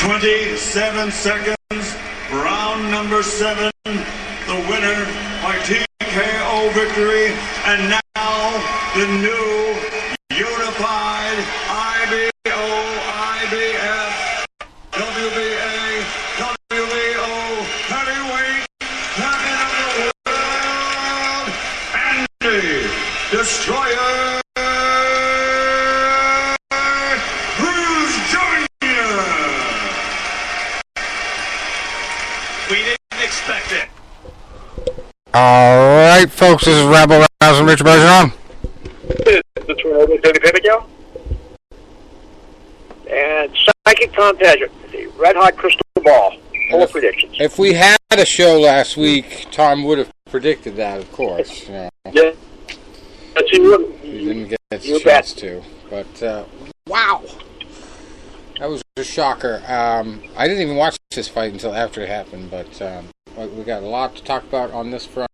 27 seconds, round number 7, the winner by TKO victory, and now the new unified IBO, IBF, WBA, WBO heavyweight champion of the world, Andy Destroyer Ruiz Jr. We didn't expect it. All right, folks, this is Rabble Rouse and Rich Bergeron. The Toronto Daily Paper and Psychic Tom Paget, the red hot crystal ball, full of predictions. If we had a show last week, Tom would have predicted that, of course. Yeah, that's you. He didn't get a chance to, but wow, that was a shocker. I didn't even watch this fight until after it happened, but we got a lot to talk about on this front.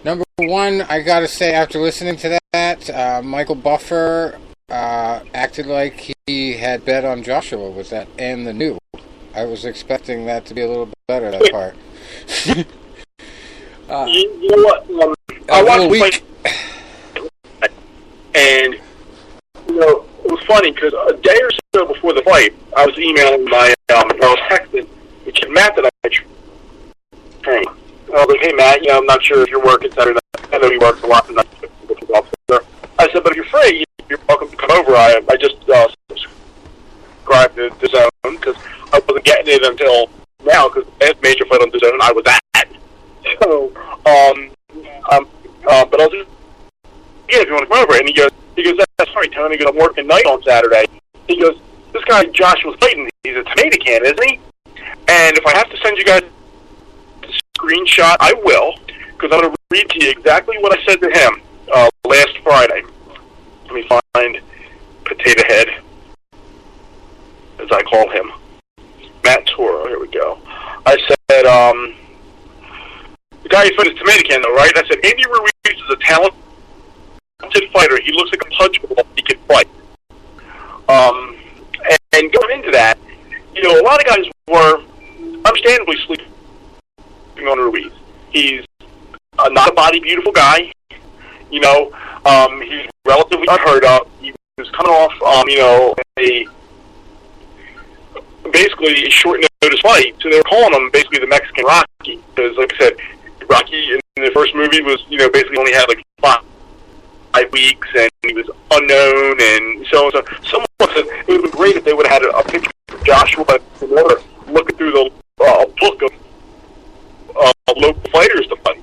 Number one, I gotta say, after listening to that, Michael Buffer acted like he had bet on Joshua with that and the new. I was expecting that to be a little bit better, that part. You know what? I watched the fight, and you know, it was funny because a day or so before the fight, I was emailing I was texting, which is Matt that I train. I was like, hey Matt, I'm not sure if you're working Saturday night. I know he works a lot tonight. I said, but if you're free, you're welcome to come over. I just subscribed to the Zone because I wasn't getting it until now because the last major fight on the Zone I was at. So, but I was just, yeah, if you want to come over. And he goes, sorry, Tony, I'm working night on Saturday. He goes, this guy Josh was fighting. He's a tomato can, isn't he? And if I have to send you guys a screenshot, I will, because I'm going to read to you exactly what I said to him last Friday. Let me find Potato Head, as I call him. Matt Toro, here we go. I said, the guy who's fighting Tomato Can, though, right? I said, Andy Ruiz is a talented fighter. He looks like a punch ball. He can fight. And going into that, a lot of guys were understandably sleeping on Ruiz. He's not a body beautiful guy. He's relatively unheard of. He was coming off, basically a short notice fight. So they were calling him basically the Mexican Rocky. Because, like I said, Rocky in the first movie was, basically only had like 5 weeks, and he was unknown, and so on. So someone said it would have been great if they would have had a picture of Joshua looking through the book of local fighters to fight.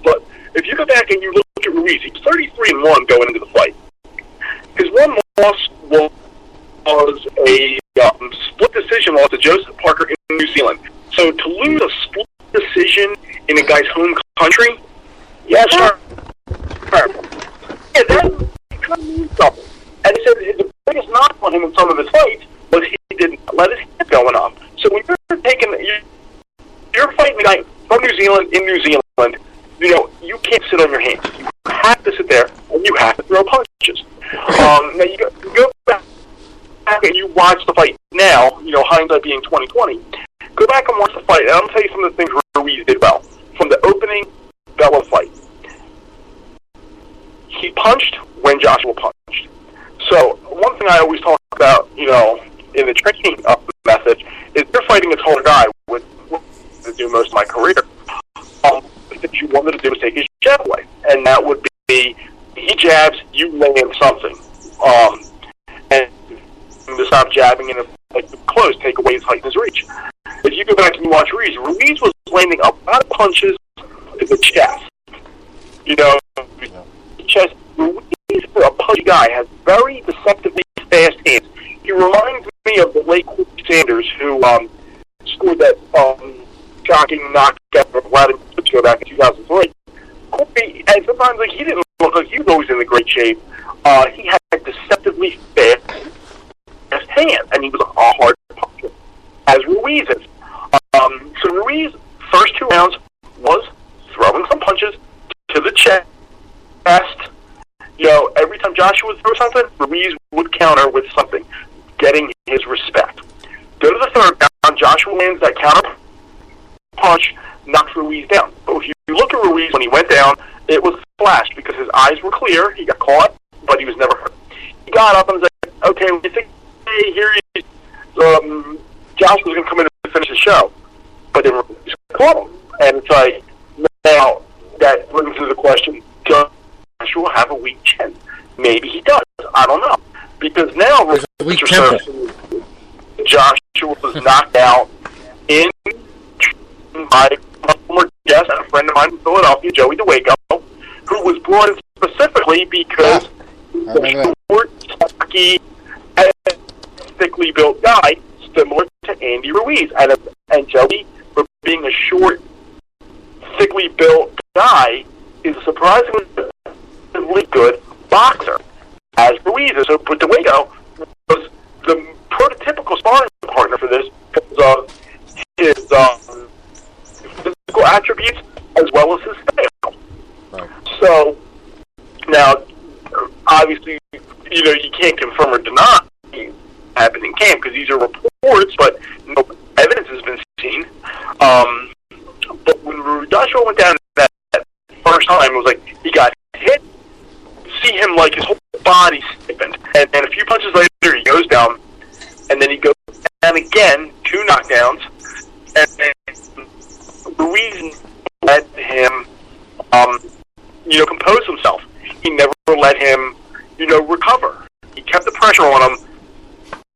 But if you go back and you look at Ruiz, he was 33-1 going into the fight. His one loss was a split decision loss to Joseph Parker in New Zealand. So to lose a split decision in a guy's home country, yes, sir. Yeah, that kind of means something. And he said the biggest knock on him in some of his fights was he didn't let his hands going up. So when you're fighting a guy from New Zealand in New Zealand, you can't sit on your hands. You have to sit there and you have to throw punches. Now you go back and you watch the fight now. Hindsight being 20/20. Go back and watch the fight, and I'm gonna tell you some of the things Ruiz did well from the opening Bella fight. He punched when Joshua punched. So one thing I always talk about, in the training method, is you're fighting a taller guy with to do most of my career. That you wanted to do is take his jab away, and that would be he jabs, you land something, and to stop jabbing and close, take away his height and his reach. If you go back and you watch Ruiz was landing a lot of punches to the chest. Chest. Ruiz, for a punchy guy, has very deceptively fast hands. He reminds me of the late Corey Sanders, who scored that shocking knockout from Vladimir Klitschko back in 2003. Corey, and sometimes he didn't look like he was always in the great shape. He had deceptively fast hands, and he was a hard puncher, as Ruiz is. So Ruiz, first 2 rounds, was throwing some punches to the chest. Every time Joshua would throw something, Ruiz would counter with something. getting his respect. Go to the third round, Joshua lands that counter punch, knocks Ruiz down. But if you look at Ruiz when he went down, it was flashed because his eyes were clear. He got caught, but he was never hurt. He got up and was like, okay, we think, hey, here he is. Joshua's going to come in and finish the show. But they were caught him. And it's like, now, that brings to the question, does Joshua have a weak chin? Maybe he does. I don't know. Because now, Joshua was knocked out in by a former guest, a friend of mine from Philadelphia, Joey DeWaco, who was brought in specifically because he's a short, stocky, thickly built guy, similar to Andy Ruiz. And Joey, for being a short, thickly built guy, is a surprisingly good boxer, as Ruiz is. So, but DeWaco was the prototypical sparring partner for this because of his physical attributes as well as his style. Right. So, now, obviously, you can't confirm or deny what happened in camp because these are reports, but no evidence has been seen. But when Joshua went down that first time, it was like he got hit. See him like his whole body stiffened, and a few punches later he goes down, and then he goes down again, 2 knockdowns, and Ruiz let him, compose himself. He never let him, recover. He kept the pressure on him.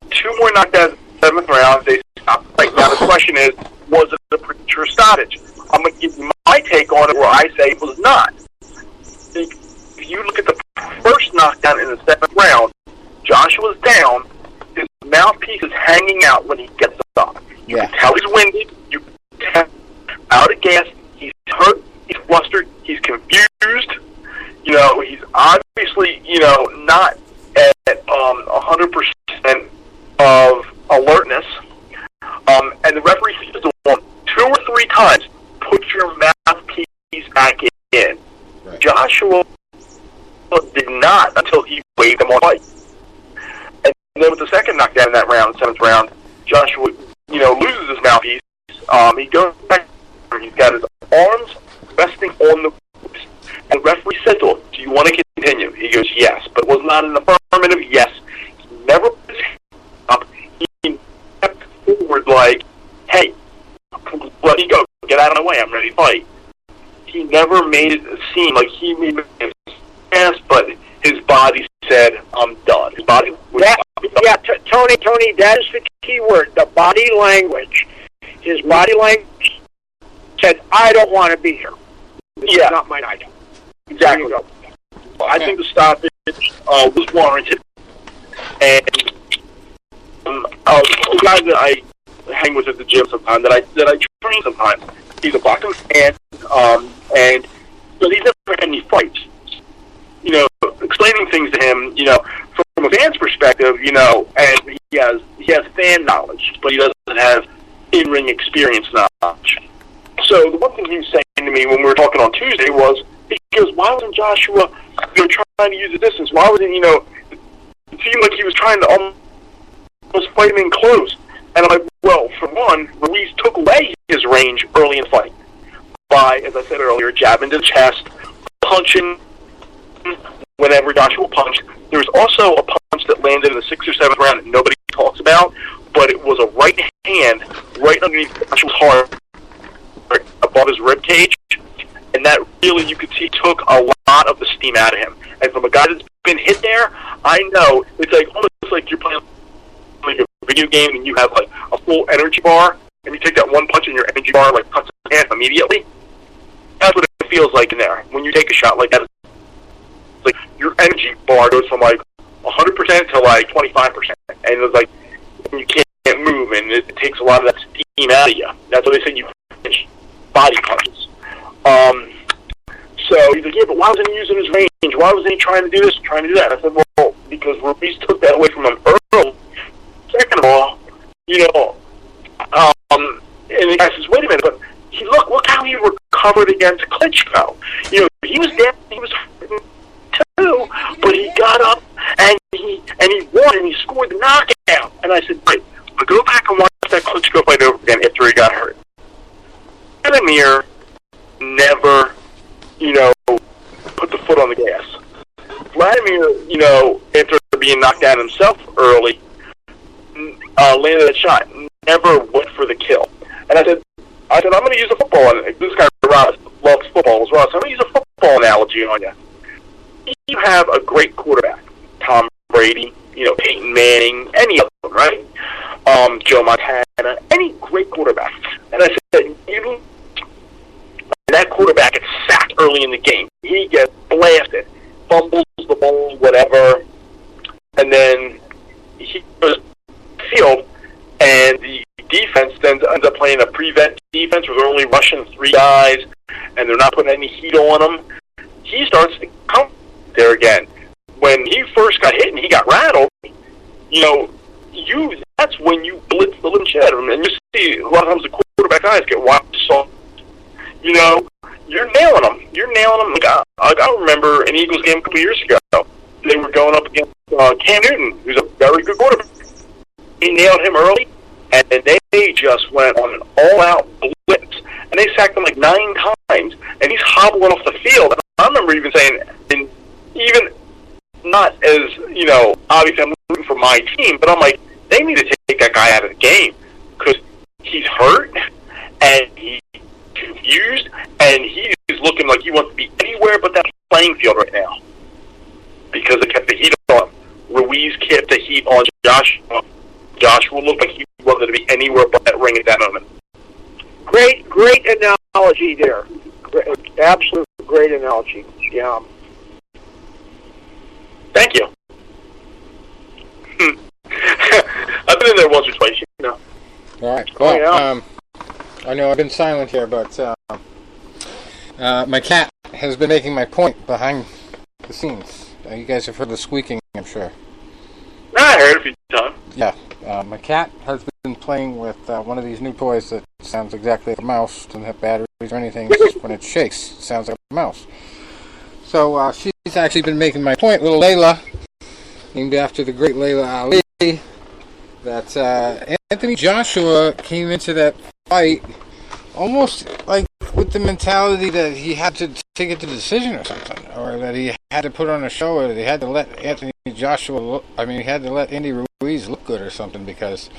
2 more knockdowns in the 7th round. They stopped. Right now, the question is, was it a premature stoppage? I'm going to give you my take on it, where I say it was not. If you look at the first knockdown in the 7th round, Joshua's down. His mouthpiece is hanging out when he gets up. You can tell he's winded. You can tell out of gas. He's hurt. He's flustered. He's confused. He's obviously, not at 100% of alertness. And the referee sees the one 2 or 3 times. Put your mouthpiece back in. Right. Joshua did not until he waved him on fight. And then with the second knockdown in that round, 7th round, Joshua, loses his mouthpiece. He goes back. He's got his arms resting on the ropes. And the referee said to him, do you want to continue? He goes, yes. But it was not an affirmative yes. He never put his hand up. He stepped forward like, hey, let me go. Get out of the way. I'm ready to fight. He never made it seem like he made it yes, but his body said, I'm done. His body was Tony, that is the key word, the body language. His body language said, I don't want to be here. This is not my night. Exactly. I think the stoppage was warranted. And a guy that I hang with at the gym sometimes, that I train sometimes, he's a boxing fan, but he's never had any fights. Explaining things to him, from a fan's perspective, and he has fan knowledge, but he doesn't have in-ring experience knowledge. So the one thing he was saying to me when we were talking on Tuesday was, he goes, why wasn't Joshua trying to use the distance? Why wasn't, it seemed like he was trying to almost fight him in close. And I'm like, well, for one, Ruiz took away his range early in the fight by, as I said earlier, jabbing to the chest, punching whenever Joshua punched. There was also a punch that landed in the 6th or 7th round that nobody talks about, but it was a right hand right underneath Joshua's heart, right above his rib cage, and that really, you could see, took a lot of the steam out of him. And from a guy that's been hit there, I know it's like almost like you're playing like a video game and you have like a full energy bar, and you take that one punch and your energy bar like cuts in half immediately. That's what it feels like in there when you take a shot like that. It's like your energy bar goes from like 100% to like 25%, and it's like you can't move, and it takes a lot of that steam out of you. That's why they say you finish body punches. So he's like, yeah, but why wasn't he using his range? Why wasn't he trying to do this, trying to do that? I said, well, because Ruiz took that away from him early. Second of all, and the guy says, wait a minute, but look how he recovered against Klitschko. He was down, he was hurting too, but he got up and he won and he scored for the knockout. And I said, wait, I'll go back and watch that Klitschko fight over again after he got hurt. Vladimir never, put the foot on the gas. Vladimir, after being knocked down himself early, landed a shot, never went for the kill. And I said, I'm going to use a football. And this guy Ruiz loves football as well, so I'm going to use a football analogy on you. You have a great quarterback, Tom Brady, Peyton Manning, any of them, right? Joe Montana, any great quarterback. And I said, that quarterback gets sacked early in the game. He gets blasted, fumbles the ball, whatever, and then he goes field, and the defense then ends up playing a prevent defense where they're only rushing 3 guys, and they're not putting any heat on them. He starts to come there again. When he first got hit and he got rattled, that's when you blitz the living shit out of him, and you see a lot of times the quarterback guys get wiped soft. You're nailing them. Like I remember an Eagles game a couple years ago. They were going up against Cam Newton, who's a very good quarterback. He nailed him early, and then they just went on an all-out blitz, and they sacked him like 9 times, and he's hobbling off the field. And I remember even saying, and even not as, obviously I'm rooting for my team, but I'm like, they need to take that guy out of the game, because he's hurt, and he's confused, and he is looking like he wants to be anywhere but that playing field right now, because it kept the heat on him. Ruiz kept the heat on Joshua. Joshua looked like he wanted to be anywhere but that ring at that moment. Great analogy there. Absolute great analogy. Yeah. Thank you. I've been in there once or twice, All right. Well, I know I've been silent here, but my cat has been making my point behind the scenes. You guys have heard the squeaking, I'm sure. I heard it a few times. Yeah. My cat has been playing with one of these new toys that sounds exactly like a mouse. Doesn't have batteries or anything. Just when it shakes, it sounds like a mouse. So she's actually been making my point, little Layla, named after the great Layla Ali, that Anthony Joshua came into that fight almost like with the mentality that he had to take it to decision or something, or that he had to put on a show, or that he had to let he had to let Andy Ruiz look good or something, because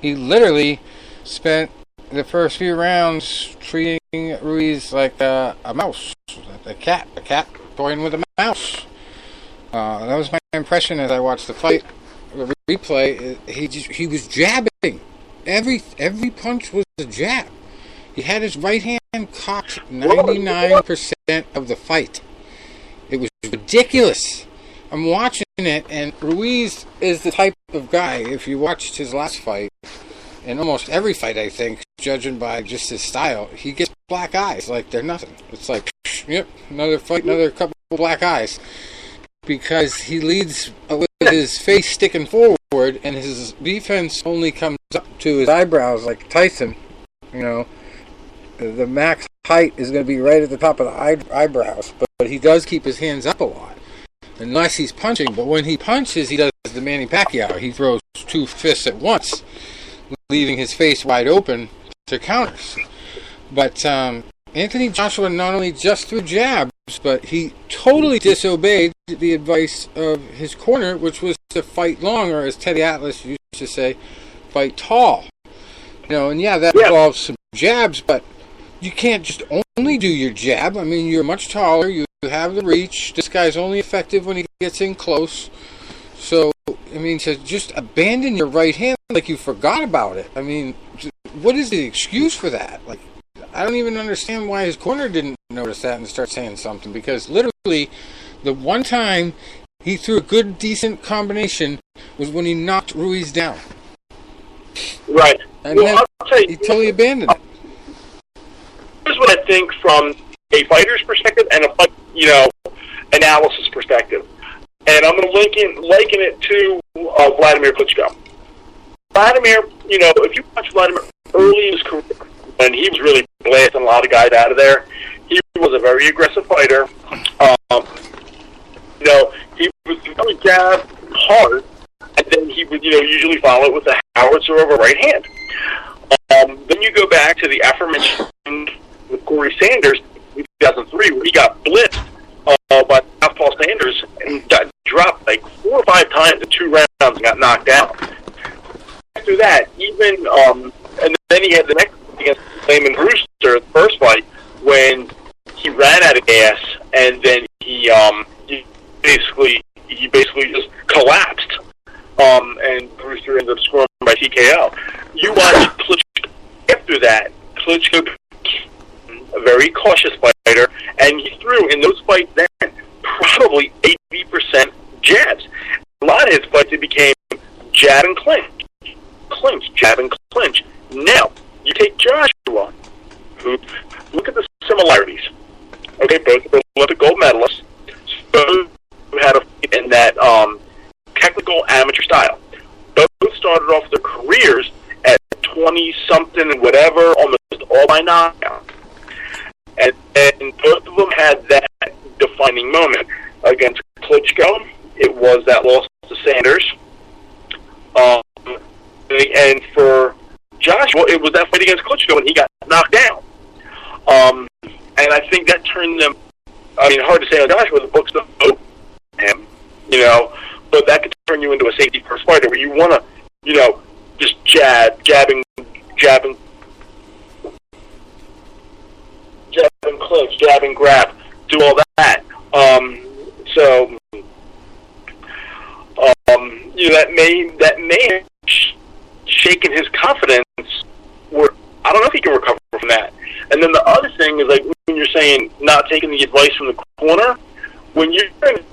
he literally spent the first few rounds treating Ruiz like a mouse, a cat toying with a mouse. That was my impression as I watched the fight, the replay. He was jabbing. Every punch was a jab. He had his right hand cocked 99% of the fight. It was ridiculous. I'm watching it, and Ruiz is the type of guy, if you watched his last fight, and almost every fight, I think, judging by just his style, he gets black eyes like they're nothing. It's like, yep, another fight, another couple of black eyes. Because he leads with his face sticking forward, and his defense only comes up to his eyebrows like Tyson. The max height is going to be right at the top of the eyebrows, but he does keep his hands up a lot, unless he's punching. But when he punches, he does the Manny Pacquiao. He throws 2 fists at once, leaving his face wide open to counters. But Anthony Joshua not only just threw jabs, but he totally disobeyed the advice of his corner, which was to fight long, or as Teddy Atlas used to say, fight tall. And that involves some jabs, but you can't just only do your jab. I mean, you're much taller, you have the reach. This guy's only effective when he gets in close. So, to just abandon your right hand like you forgot about it. What is the excuse for that? I don't even understand why his corner didn't notice that and start saying something, because literally the one time he threw a good, decent combination was when he knocked Ruiz down. Right. And then I'll tell you, he totally abandoned it. Here's what I think from a fighter's perspective and a analysis perspective. And I'm going to liken it to Vladimir Klitschko. Vladimir, if you watch Vladimir early in his career, when he was really blasting a lot of guys out of there, he was a very aggressive fighter. He was really jab hard, and then he would, usually follow it with a howitzer over right hand. Then you go back to the aforementioned with Corey Sanders in 2003, where he got blitzed by Paul Sanders and got dropped like 4 or 5 times in 2 rounds and got knocked out. After that, and then he had the next against Layman Brewster, the first fight, when he ran out of gas, and then he basically just collapsed, and Brewster ended up scoring by TKO. You watch Klitschko after that. Klitschko became a very cautious fighter, and he threw in those fights then probably 80% jabs. A lot of his fights, it became jab and clinch, jab and clinch. Now, you take Joshua, who, look at the similarities. Okay, both were Olympic gold medalists, both had a fight in that technical amateur style. Both started off their careers at 20-something and whatever, almost all by knockout. And both of them had that defining moment. Against Klitschko, it was that loss to Sanders. And for Joshua, it was that fight against Klitschko when he got knocked down. And I think that turned them, hard to say on Joshua, the books don't vote him, but that could turn you into a safety first fighter where you want to, just jabbing, clinch, jabbing, grab, do all that. That may have shaken his confidence. Where I don't know if he can recover from that. And then the other thing is, like, when you're saying not taking the advice from the corner, when you're in a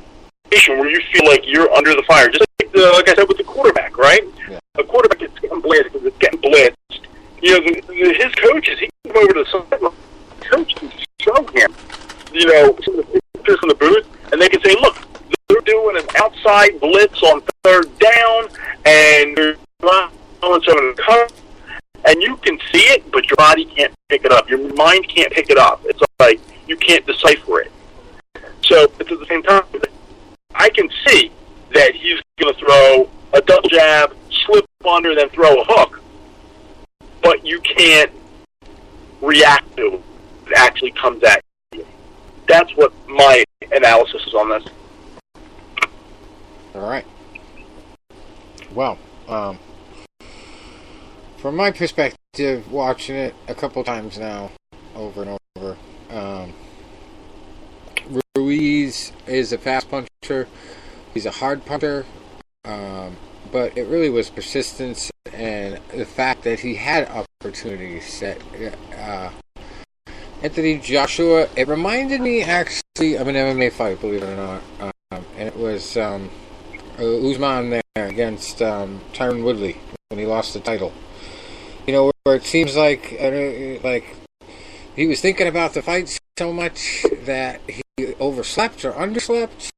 situation where you feel like you're under the fire, just like I said with the quarterback, right? Yeah. A quarterback is getting blitzed because it's getting blitzed. His coaches, he can go over to the sideline. Coach can show him, some of the pictures from the booth, and they can say, look, they're doing an outside blitz on 3rd down, and they're throwing someone in the cover, and you can see it, but your body can't pick it up. Your mind can't pick it up. It's like you can't decipher it. So, at the same time, I can see that he's going to throw a double jab, slip under, then throw a hook, but you can't react to it. It actually comes at you. That's what my analysis is on this. All right. Well, from my perspective, watching it a couple times now, over and over, Ruiz is a fast puncher. He's a hard puncher, but it really was persistence and the fact that he had opportunities that Anthony Joshua, it reminded me actually of an MMA fight, believe it or not, and it was Usman there against Tyron Woodley when he lost the title. Where it seems like he was thinking about the fight so much that he overslept or underslept,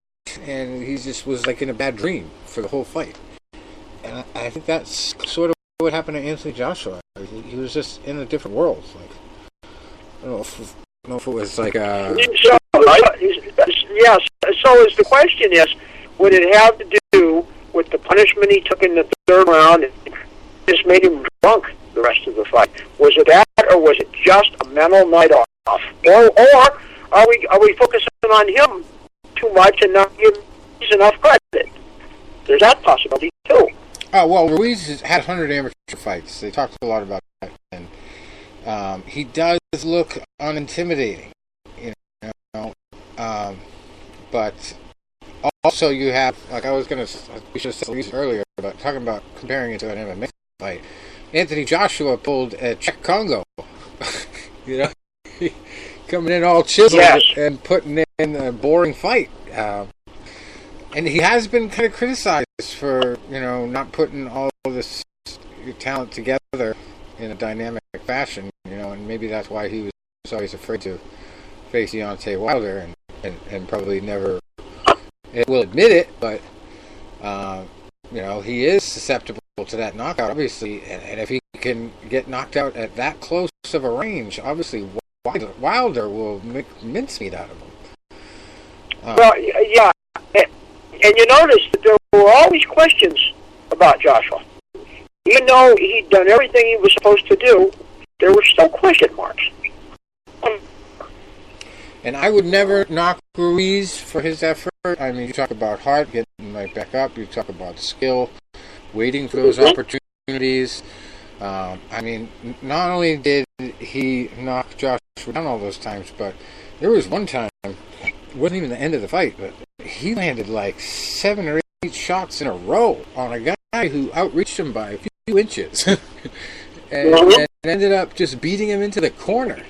and he just was like in a bad dream for the whole fight. And I think that's sort of what happened to Anthony Joshua. He was just in a different world. Like, I don't know if it was like So is the question is, would it have to do with the punishment he took in the 3rd round and just made him drunk the rest of the fight? Was it that, or was it just a mental night off? Or are we focusing on him too much and not giving Ruiz enough credit? There's that possibility too. Oh, well, Ruiz has had 100 amateur fights. They talked a lot about that, and he does look unintimidating, but also you have, like we should have said Ruiz earlier, but talking about comparing it to an MMA fight, Anthony Joshua pulled a Czech Congo, coming in all chiseled and putting in a boring fight, and he has been kind of criticized for, not putting all this talent together in a dynamic fashion, and maybe that's why he was always afraid to face Deontay Wilder, and probably never will admit it, but he is susceptible to that knockout, obviously, and if he can get knocked out at that close of a range, obviously Wilder will make mincemeat out of him. Well, yeah, and you notice that there were always questions about Joshua. Even though he'd done everything he was supposed to do, there were still question marks. And I would never knock Ruiz for his effort. I mean, you talk about heart, getting right back up. You talk about skill, waiting for those opportunities. I mean, not only did he knock Joshua down all those times, but there was one time, it wasn't even the end of the fight, but he landed like 7 or 8 shots in a row on a guy who outreached him by a few inches. and ended up just beating him into the corner.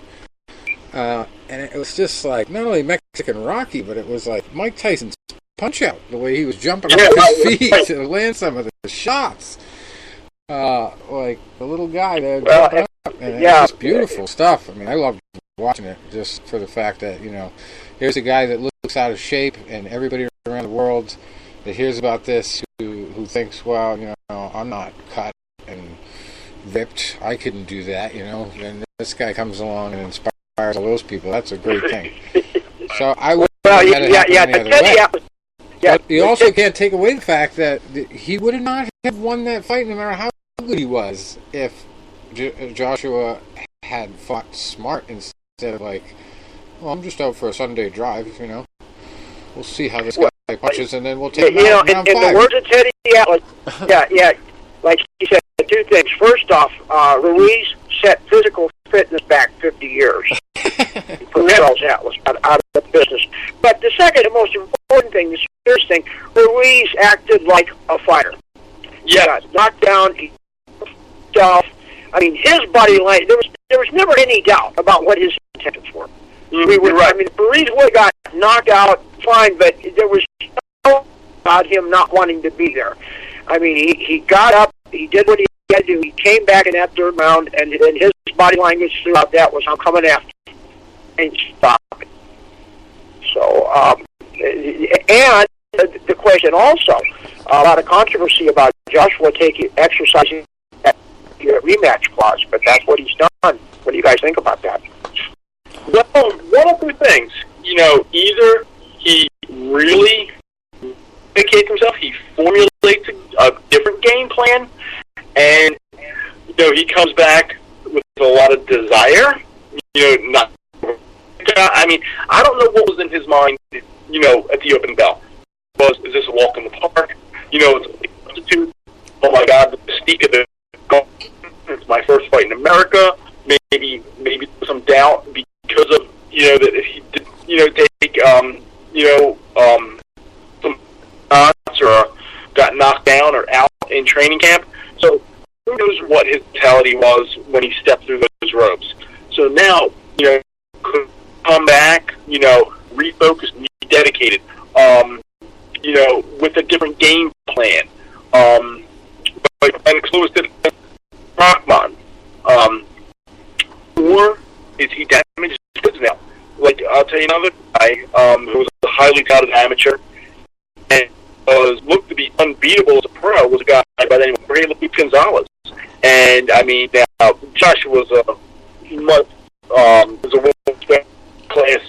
And it was just like, not only Mexican Rocky, but it was like Mike Tyson's Punch-Out, the way he was jumping off his feet to land some of the shots. Like the little guy there jumping up. And it's just beautiful stuff. I mean, I love watching it just for the fact that, you know, here's a guy that looks out of shape, and everybody around the world that hears about this who thinks, well, you know, I'm not cut and ripped, I couldn't do that, you know, and this guy comes along and inspires all those people. That's a great thing. So I would But you also can't take away the fact that he would not have won that fight no matter how good he was if Joshua had fought smart instead of like, well, I'm just out for a Sunday drive, you know. We'll see how this guy punches, and then we'll take him out in round 5. In the words of Teddy Atlas, like he said, 2 things. First off, Ruiz set physical fitness back 50 years. He put Charles Atlas out of the business. But the second and most important thing, the serious thing, Ruiz acted like a fighter. He got knocked down. He I mean, his body language, there was never any doubt about what his intentions were. I mean, Ruiz would have got knocked out, fine, but there was no about him not wanting to be there. I mean, he got up, he did what he had to do, he came back in that 3rd round, and his body language throughout that was, I'm coming after you, and stopping. So, and the question also, a lot of controversy about Joshua exercising that rematch clause, but that's what he's done. What do you guys think about that? Well, one of 2 things. You know, either he really dedicates himself, he formulates a different game plan, and, you know, he comes back with a lot of desire. You know, I mean, I don't know what was in his mind, you know, at the open bell. Is this a walk in the park? You know, it's a substitute. Oh my God, the mystique of the it's my first fight in America. Maybe some doubt because of, you know, that if he did, you know, take some shots or got knocked down or out in training camp. So who knows what his mentality was when he stepped through those ropes. So now, you know, could come back, you know, refocused, dedicated, you know, with a different game plan. And close to Rockman. Or is he damaged his goods now? Like, I'll tell you another guy who was a highly touted amateur and looked to be unbeatable as a pro was a guy by the name of Reture Gonzalez. And, I mean, now, Josh was a world-class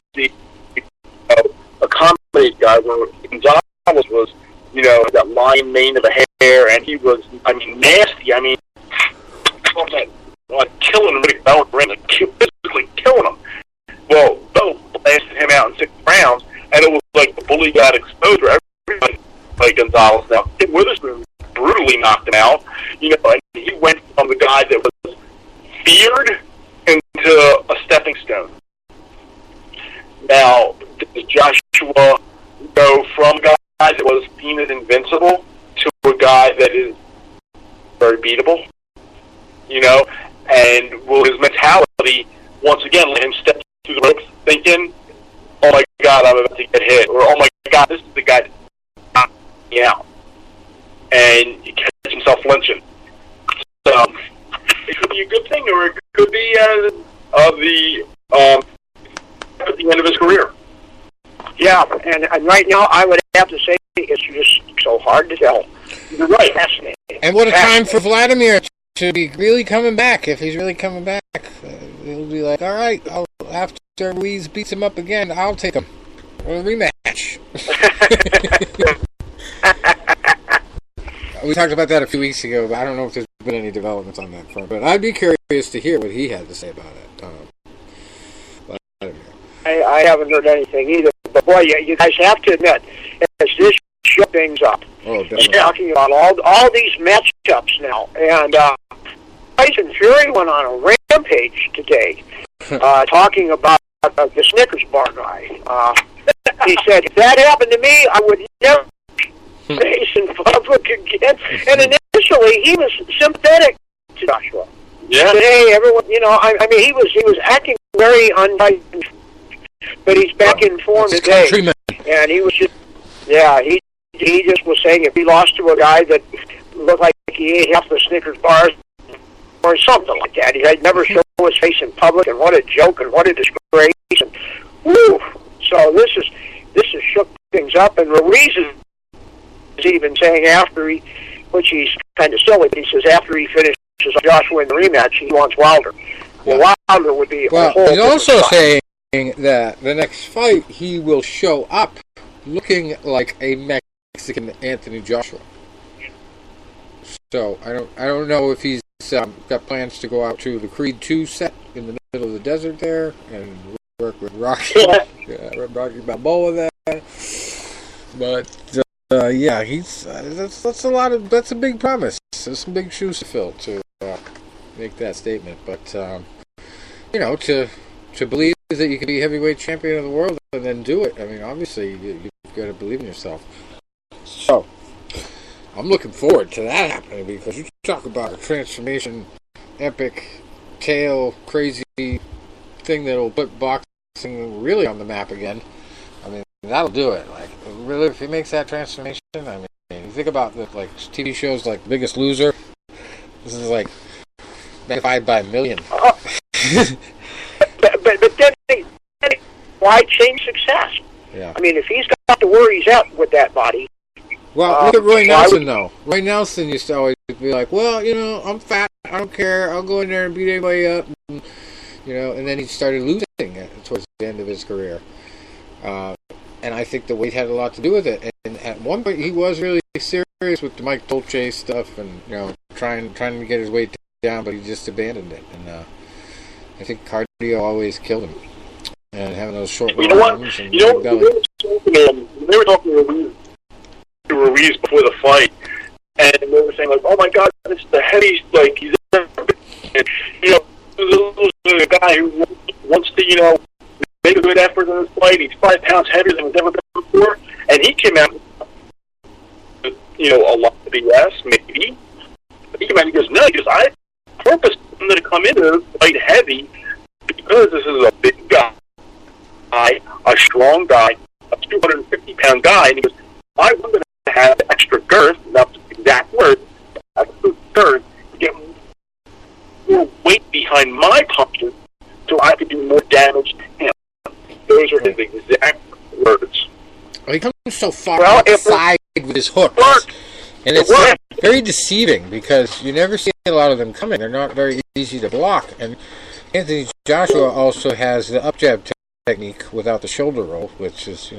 accomplished guy where Gonzalez was, you know, that lion mane of a hair, and he was, I mean, nasty. I mean, killing Rick Bell, physically killing him. Well, Bell blasted him out in 6 rounds, and it was like the bully got exposed for everybody like Gonzalez. Now, Witherspoon brutally knocked him out, you know, and he went from the guy that was feared into a stepping stone. Now, does Joshua go from a guy that was seen as invincible to a guy that is very beatable? You know, and will his mentality once again let him step through the ropes thinking, oh my God, I'm about to get hit, or oh my God, this is the guy that knocked me out, and he catch himself flinching. So it could be a good thing, or it could be at the end of his career. Yeah, and right now I would have to say it's just so hard to tell. You're right. Fascinating. And what a time for Vladimir to be really coming back. If he's really coming back, it'll be like, all right, after Ruiz beats him up again, I'll take him for a rematch. we talked about that a few weeks ago, but I don't know if there's been any developments on that front. But I'd be curious to hear what he had to say about it. But I don't know. I haven't heard anything either. But boy, you guys have to admit, as this shook things up, definitely. talking about all these matchups now, and Tyson Fury went on a rampage today, talking about the Snickers bar guy. He said, if that happened to me, I would never face in public again. And initially, he was sympathetic to Joshua. Yeah. He said, hey, everyone, I mean, he was acting very untitled, but he's back in form today. And he was just, he just was saying if he lost to a guy that looked like he ate half the Snickers bars or something like that, he'd never show his face in public, and what a joke and what a disgrace. And whew. So this has shook things up, and Ruiz is even saying after which he's kind of silly, but he says after he finishes Joshua in the rematch, he wants Wilder. Well, Wilder would be a whole he's also saying that the next fight he will show up looking like a Mexican Anthony Joshua. So I don't know if he's got plans to go out to the Creed 2 set in the middle of the desert there and work with Rocky Balboa there. But he's that's a big promise. There's some big shoes to fill to make that statement. But to believe that you can be heavyweight champion of the world and then do it. I mean, obviously you've got to believe in yourself. So I'm looking forward to that happening, because you talk about a transformation, epic, tale, crazy thing that'll put boxing really on the map again. I mean, that'll do it. Like, really, if he makes that transformation, I mean, you think about the TV shows like Biggest Loser. This is like magnified by a million. But then why change success? Yeah. I mean, if he's got to where he's at with that body. Well, look at Roy Nelson, though. Roy Nelson used to always be like, well, I'm fat, I don't care, I'll go in there and beat anybody up. And then he started losing towards the end of his career. And I think the weight had a lot to do with it. And at one point, he was really serious with the Mike Dolce stuff and, trying to get his weight down, but he just abandoned it. And I think cardio always killed him. And having those short arms and big belly. They were talking to Ruiz before the fight, and they were saying, like, oh my God, this is the heaviest, he's ever been. And, the guy who wants to, make a good effort in this fight. He's 5 pounds heavier than he's ever been before, and he came out with, a lot of BS, maybe. But he came out and he goes, no, I purposed him to come into this fight heavy because this is a big guy, a strong guy, a 250-pound guy, and he goes, I wanted to have extra girth, not the exact word, extra girth, to get more weight behind my punches so I could do more damage to him. Those are his exact words. Well, he comes so far outside with his hooks. And it's very deceiving because you never see a lot of them coming. They're not very easy to block. And Anthony Joshua also has the up jab technique without the shoulder roll, which is,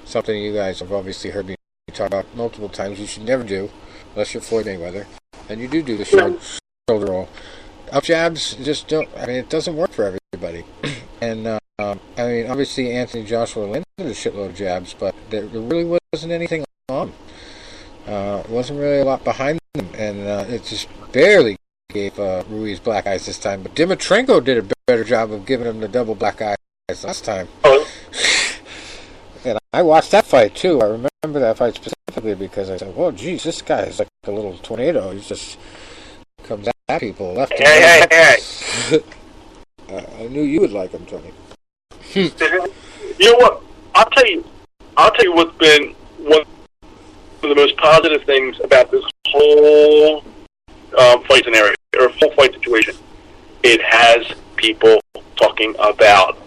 something you guys have obviously heard me talk about multiple times. You should never do, unless you're Floyd Mayweather. And you do the shoulder roll. Up jabs just don't, it doesn't work for everybody. And, obviously Anthony Joshua landed a shitload of jabs, but there really wasn't anything on him. It wasn't really a lot behind them, and it just barely gave Ruiz black eyes this time. But Dimitrenko did a better job of giving him the double black eyes last time. And I watched that fight, too. I remember that fight specifically because I said, well, geez, this guy is like a little tornado. He just comes at people left and right. Hey. I knew you would like him, Tony. You know what? I'll tell you what's been one of the most positive things about this whole fight scenario, or full fight situation. It has people talking about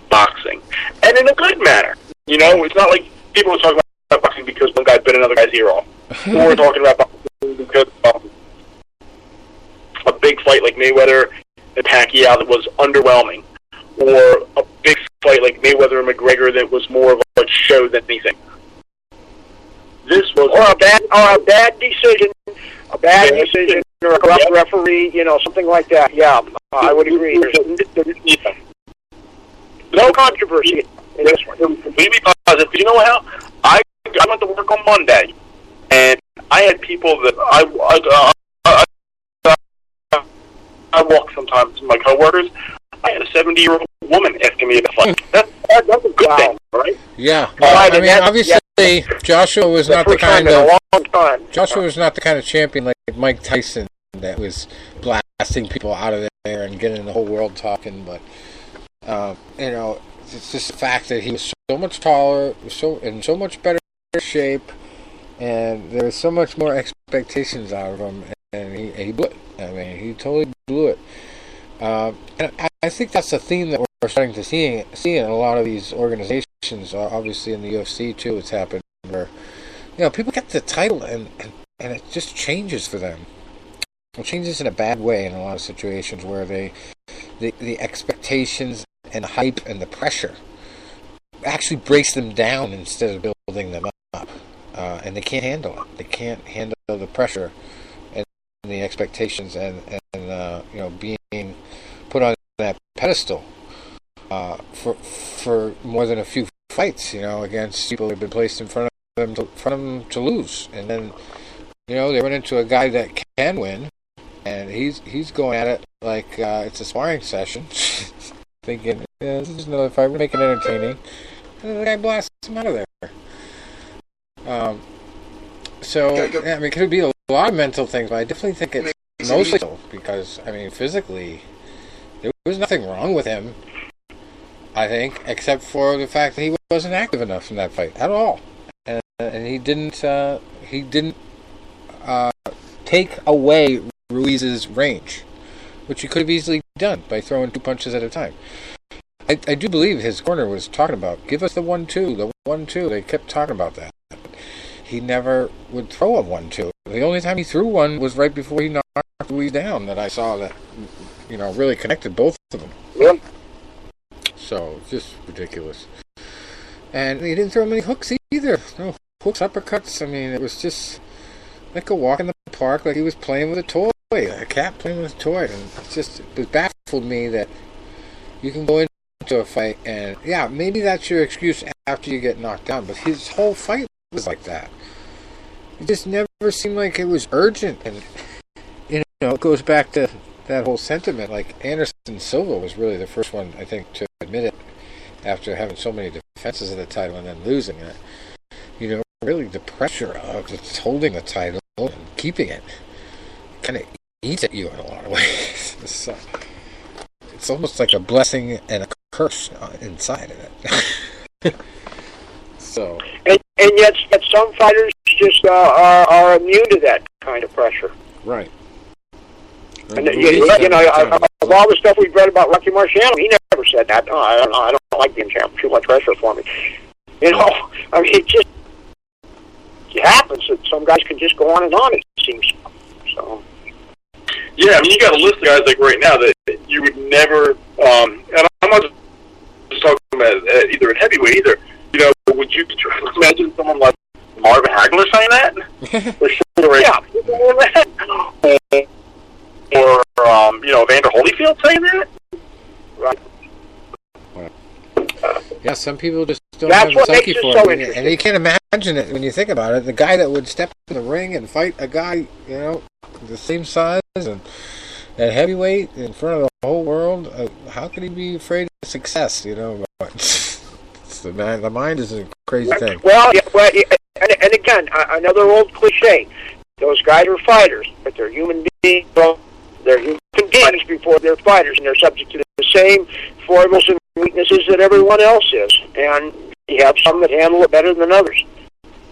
boxing, and in a good manner. It's not like people are talking about boxing because one guy bit another guy's ear off, or we're talking about boxing because a big fight like Mayweather and Pacquiao that was underwhelming, or a big fight like Mayweather and McGregor that was more of a show than anything. this was or a bad decision, or a corrupt referee, something like that. Yeah, I would agree. There's no controversy in this one. Completely positive. You know how I went to work on Monday, and I had people that I walk sometimes with my coworkers. I had a 70-year-old woman asking me about fight. That's a good thing, right? Yeah. Well, I mean, obviously, Joshua was not the kind of champion like Mike Tyson that was blasting people out of there and getting the whole world talking. But it's just the fact that he was so much taller, in so much better shape, and there was so much more expectations out of him, and he blew it. I mean, he totally blew it. And I think that's a theme that we're starting to see in a lot of these organizations. Obviously, in the UFC too, it's happened where people get the title and it just changes for them. It changes in a bad way in a lot of situations where the expectations and hype and the pressure actually breaks them down instead of building them up, and they can't handle it. They can't handle the pressure and the expectations and being put on that pedestal for more than a few fights, against people who have been placed in front of them to lose, and then they run into a guy that can win, and he's going at it like it's a sparring session, thinking this is another fight, we're making it entertaining, and the guy blasts him out of there. It could be a lot of mental things, but I definitely think it's mostly because, physically, there was nothing wrong with him, I think, except for the fact that he wasn't active enough in that fight at all, and he didn't take away Ruiz's range, which he could have easily done by throwing 2 punches at a time. I do believe his corner was talking about, give us the 1-2, the 1-2. They kept talking about that. He never would throw a 1-2. The only time he threw one was right before he knocked Ruiz down that I saw that, really connected both of them. Yeah. So, just ridiculous. And he didn't throw many hooks either. No hooks, uppercuts. It was just like a walk in the park, like he was playing with a toy. A cat playing with a toy. And it baffled me that you can go into a fight and, yeah, maybe that's your excuse after you get knocked down, but his whole fight was like that. It just never seemed like it was urgent, and it goes back to that whole sentiment. Like Anderson Silva was really the first one, I think, to admit it after having so many defenses of the title and then losing it. Really the pressure of just holding the title and keeping it kind of eats at you in a lot of ways. It's almost like a blessing and a curse inside of it. So. And yet some fighters just are immune to that kind of pressure. Right. And of all the stuff we've read about Rocky Marciano, he never said that. No, I don't like being champ. Too much pressure for me. It just happens that some guys can just go on and on. It seems so. Yeah, you got a list of guys like right now that you would never. And I'm not just talking about either at heavyweight either. Would you imagine someone like Marvin Hagler saying that? Or Evander Holyfield saying that? Right. Yeah, some people just don't have the psyche for it. And you can't imagine it when you think about it. The guy that would step in the ring and fight a guy, the same size and at heavyweight in front of the whole world, how could he be afraid of success, The mind is a crazy thing. Well, and again, another old cliche. Those guys are fighters, but they're human beings. They're human beings before they're fighters, and they're subject to the same foibles and weaknesses that everyone else is. And you have some that handle it better than others.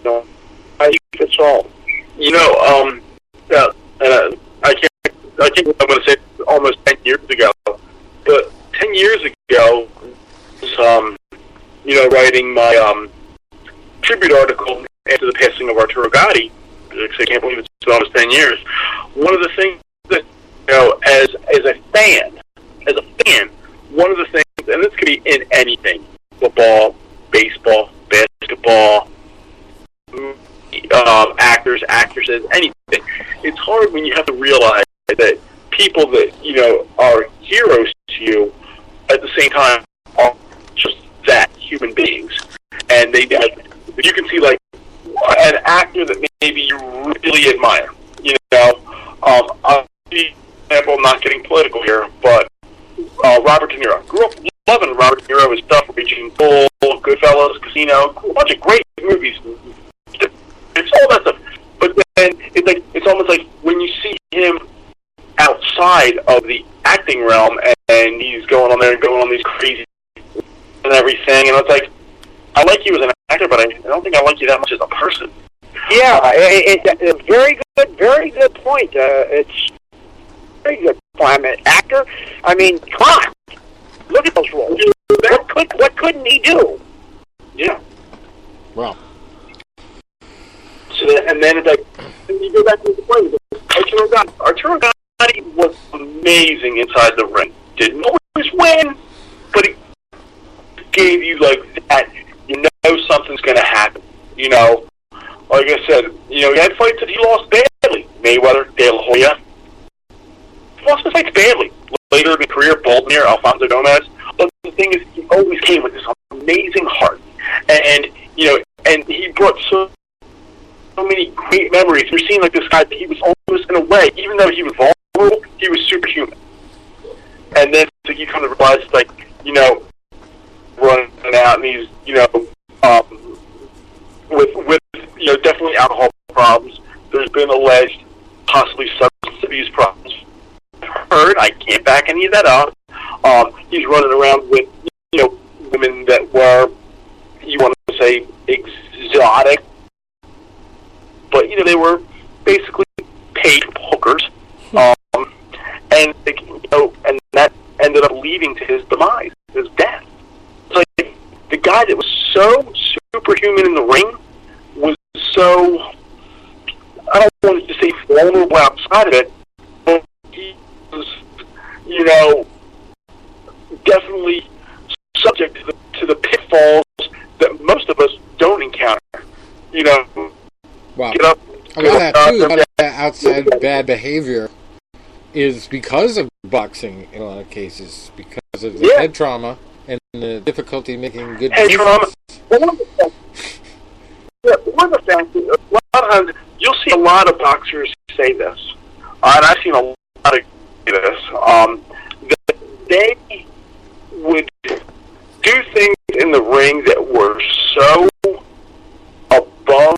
I think it's all. I think I'm going to say almost 10 years ago. But 10 years ago, writing my tribute article after the passing of Arturo Gatti, because I can't believe it's almost 10 years. One of the things that, as a fan, one of the things, and this could be in anything, football, baseball, basketball, actors, actresses, anything. It's hard when you have to realize that people that, are heroes to you at the same time are just that, human beings. And you can see, like, an actor that maybe you really admire. I'll be example, I'm not getting political here, but Robert De Niro. Grew up loving Robert De Niro, his stuff, Raging Bull, Goodfellas, Casino, a bunch of great movies. It's all that stuff. But then it's almost like when you see him outside of the acting realm and he's going on there and going on these crazy and everything, and it's like, I like you as an actor, but I don't think I like you that much as a person. Yeah, it's a very good point. It's a very good point. I'm an actor. I mean, come on. Look at those roles. What couldn't he do? Yeah. Well. So and then it's like, you go back to the point. Arturo Gennady was amazing inside the ring. Didn't always win, but he gave you like that. Something's going to happen. Like I said, he had fights that he lost badly. Mayweather, De La Hoya. He lost the fights badly. Later in his career, Baldwin, Alfonso Gomez. But the thing is, he always came with this amazing heart. And he brought so many great memories. You're seeing like this guy that he was almost, in a way, even though he was vulnerable, he was superhuman. And then you come to realize, like, running out and he's, with definitely alcohol problems. There's been alleged possibly substance abuse problems. Heard, I can't back any of that up. He's running around with, women that were, you want to say, exotic, but, they were basically paid hookers. And that ended up leading to his demise, his death. It's like the guy that was so superhuman in the ring was so, I don't want to say vulnerable outside of it, but he was, definitely subject to the pitfalls that most of us don't encounter. Wow. Get up. A lot of that outside bad behavior is because of boxing in a lot of cases, because of the head trauma and the difficulty making good head trauma. decisions. One of the facts is, a lot of times, you'll see a lot of boxers say this, and I've seen a lot of say this, that they would do things in the ring that were so above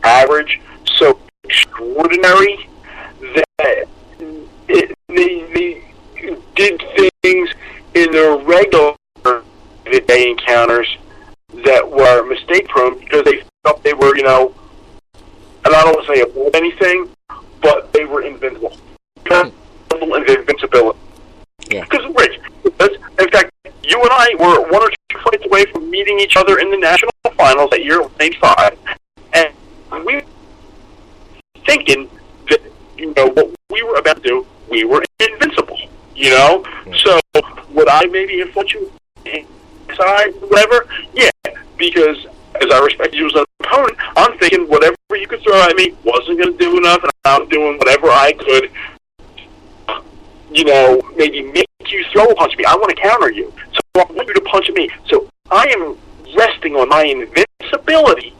average, so extraordinary, that they did things in their regular day encounters that were mistake prone because they felt they were, and I don't want to say above anything, but they were invincible. Invincibility. Yeah. Because, Rich, in fact, you and I were 1 or 2 fights away from meeting each other in the national finals at year 85, and we were thinking that, what we were about to do, we were invincible, Yeah. So, would I maybe have fought you inside, whatever? Yeah, because as I respect you as an opponent, I'm thinking whatever you could throw at me wasn't going to do enough, and I'm doing whatever I could, maybe make you throw a punch at me. I want to counter you, so I want you to punch at me. So I am resting on my invincibility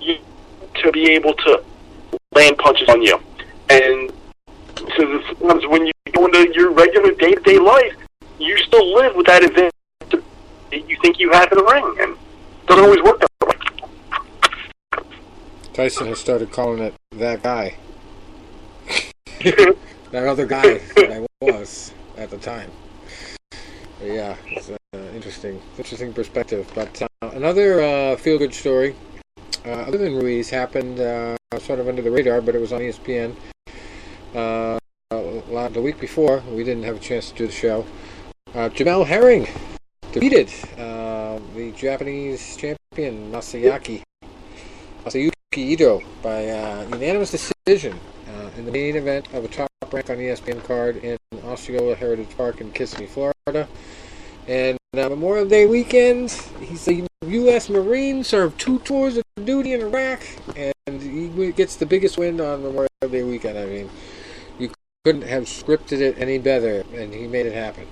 to be able to land punches on you. And so sometimes when you go into your regular day-to-day life, you still live with that invincibility you think you have in the ring, and it doesn't always work that way. Tyson has started calling it that guy. That other guy that I was at the time. But yeah, it's interesting perspective. But another feel-good story, other than Ruiz, happened sort of under the radar, but it was on ESPN. The week before, we didn't have a chance to do the show. Jamel Herring defeated the Japanese champion Masayuki Ito by unanimous decision in the main event of a top rank on ESPN card in Osceola Heritage Park in Kissimmee, Florida. And Memorial Day weekend, he's a U.S. Marine, served 2 tours of duty in Iraq, and he gets the biggest win on Memorial Day weekend. I mean, you couldn't have scripted it any better, and he made it happen.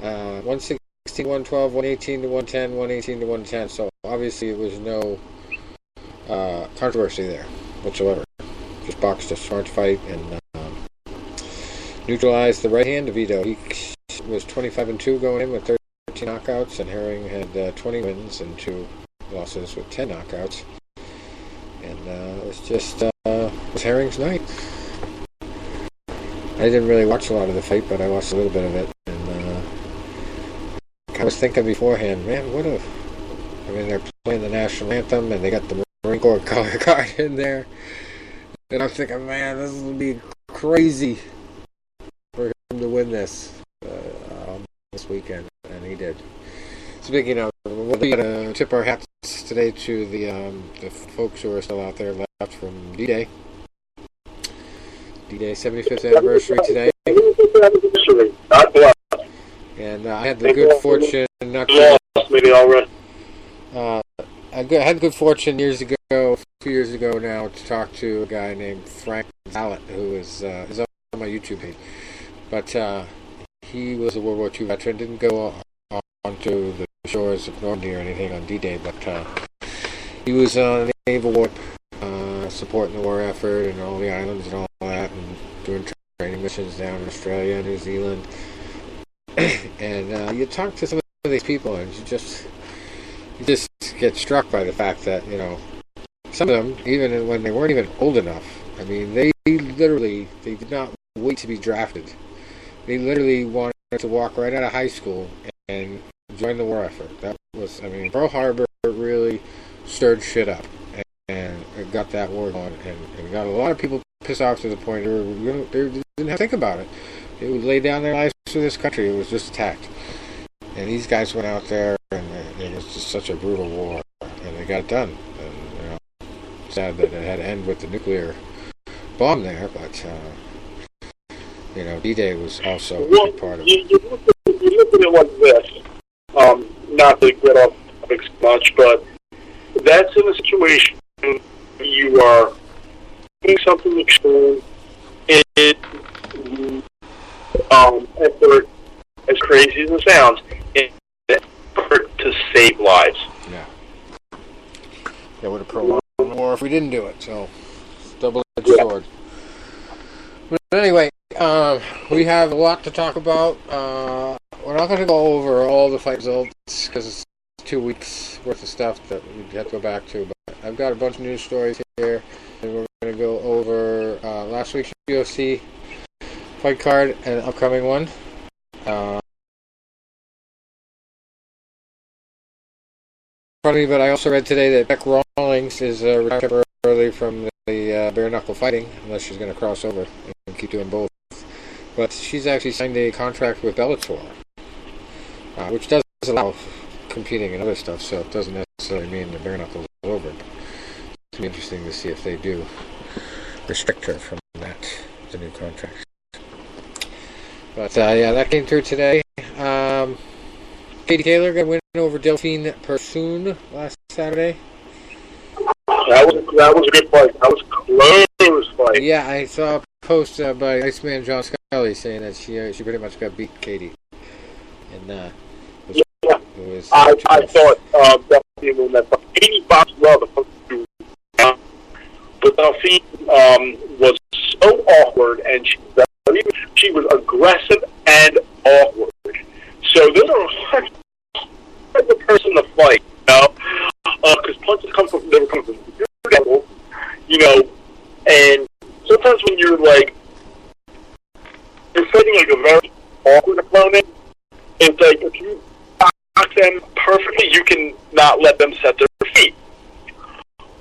116 to 112, 118 to 110, 118 to 110. So obviously it was no controversy there whatsoever. Just boxed a smart fight and neutralized the right hand of Vito. He was 25-2 going in with 13 knockouts, and Herring had 20 wins and 2 losses with 10 knockouts. And it was just it was Herring's night. I didn't really watch a lot of the fight, but I watched a little bit of it. And I was thinking beforehand, man, I mean, they're playing the national anthem, and they got the Marine Corps color card in there. And I'm thinking, man, this will be crazy for him to win this weekend, and he did. Speaking of, we'll be going to tip our hats today to the folks who are still out there left from D-Day. D-Day 75th anniversary today. God bless. And I had the good fortune I had good fortune a few years ago now, to talk to a guy named Frank Zallet, who is on my YouTube page. But he was a World War II veteran, didn't go on to the shores of Normandy or anything on D-Day, but he was on the naval warp, supporting the war effort and all the islands and all that, and doing training missions down in Australia and New Zealand. And you talk to some of these people, and you just get struck by the fact that, you know, some of them, even when they weren't even old enough, I mean, they did not wait to be drafted. They literally wanted to walk right out of high school and join the war effort. That was, I mean, Pearl Harbor really stirred shit up, and it got that war going, and got a lot of people pissed off to the point where they didn't have to think about it. They would lay down their lives for this country. It was just attacked. And these guys went out there, and it was just such a brutal war, and they got it done. And, you know, sad that it had to end with the nuclear bomb there, but you know, D-Day was also a big part of it. You look at it like this, not to get off topics much, but that's in a situation you are doing something extreme. Effort, as crazy as it sounds, in effort to save lives. Yeah. That would have prolonged the war if we didn't do it, so double-edged sword. But anyway, we have a lot to talk about. We're not going to go over all the fight results because it's 2 weeks worth of stuff that we have to go back to, but I've got a bunch of news stories here, and we're going to go over last week's UFC fight card and an upcoming one. Funny, but I also read today that Beck Rawlings is retired early from the bare knuckle fighting, unless she's going to cross over and keep doing both. But she's actually signed a contract with Bellator, which does allow competing and other stuff, so it doesn't necessarily mean the bare knuckles is over. But it's be interesting to see if they do restrict her from that, the new contract. But yeah, that came through today. Katie Taylor got a win over Delphine Persoon last Saturday. That was a good fight. That was a close fight. Yeah, I saw a post by Iceman John Scully saying that she pretty much got beat Katie. And I thought Delphine won that fight. Katie boxed well the first 2 rounds, but Delphine was so awkward, and she was aggressive and awkward. So those are the person to fight, you know, because punches they were coming from your level, you know, and sometimes when you're fighting like a very awkward opponent, it's like if you box them perfectly, you can not let them set their feet.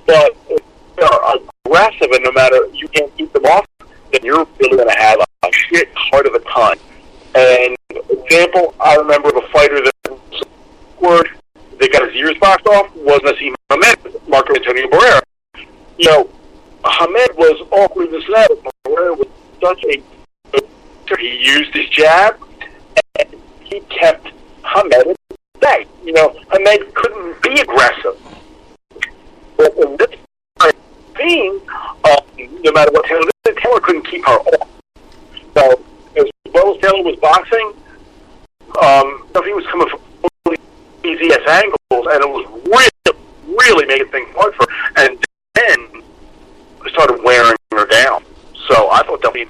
But if they're aggressive and no matter you can't keep them off, then you're really going to have a shit hard of a time. And example, I remember of a fighter that was awkward, they got his ears boxed off, was Nassim Hamed, Marco Antonio Barrera. You know, Hamed was awkward in this and that, but Barrera was such a he used his jab, and he kept Hamed day. Hamed couldn't be aggressive. But in this scene, no matter what Taylor did, Taylor couldn't keep her off. So, as well as Taylor was boxing, he was coming from really easy angles, and it was really making things hard for her. And then started wearing her down. So I thought that we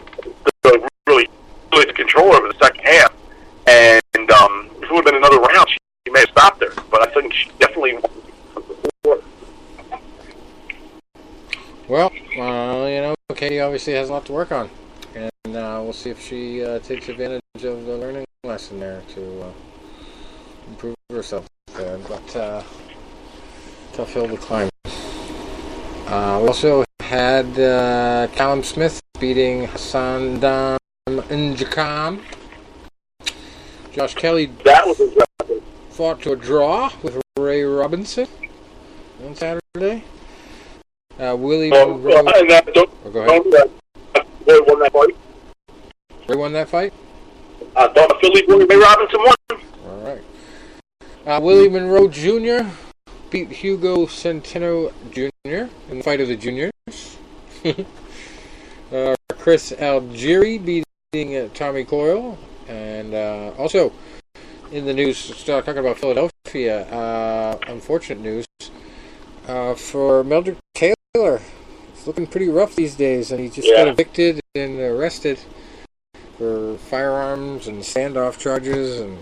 really took control over the second half. And if it would have been another round, she may have stopped her. But I think she definitely won before. Well, Katie obviously has a lot to work on. And we'll see if she takes advantage of the learning lesson there to improve herself there. But tough hill to climb. We also had Callum Smith beating Hassan Njakam. Josh Kelly fought to a draw with Ray Robinson on Saturday. Willie Monroe. Go ahead. Ray won that fight. Ray won that fight? Philly boy Ray Robinson won. All right. Willie Monroe Jr. beat Hugo Centeno Jr. in the fight of the juniors. Chris Algieri beating Tommy Coyle. And also in the news, talking about Philadelphia, unfortunate news for Meldrick Taylor. It's looking pretty rough these days, and he just got evicted and arrested for firearms and standoff charges, and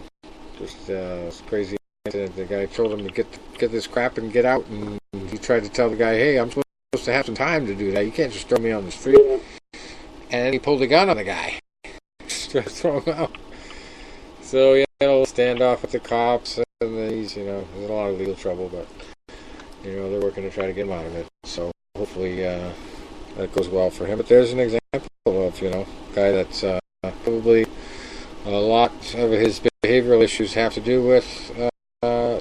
just it's crazy. The guy told him to get this crap and get out, and he tried to tell the guy, "Hey, I'm supposed to have some time to do that. You can't just throw me on the street." And then he pulled a gun on the guy, just to throw him out. So he had a little standoff with the cops, and then he's there's a lot of legal trouble, but they're working to try to get him out of it. So hopefully that goes well for him. But there's an example of a guy that's probably a lot of his behavioral issues have to do with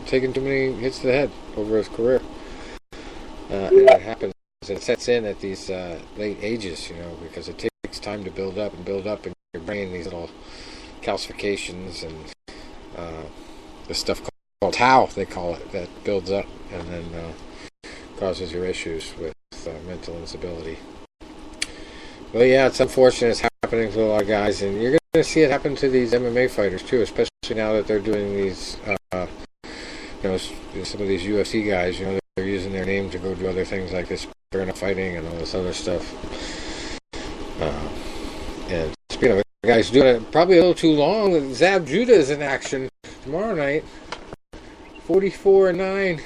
taking too many hits to the head over his career. And it happens. It sets in at these late ages, because it takes time to build up in your brain, these little calcifications and the stuff called tau, they call it, that builds up and then causes your issues with mental instability. Well, yeah, it's unfortunate it's happening to a lot of guys, and you're going to see it happen to these MMA fighters too, especially now that they're doing these, some of these UFC guys, they're using their name to go do other things like this, burn fighting and all this other stuff. And speaking of guys doing it probably a little too long, Zab Judah is in action tomorrow night, 44-9,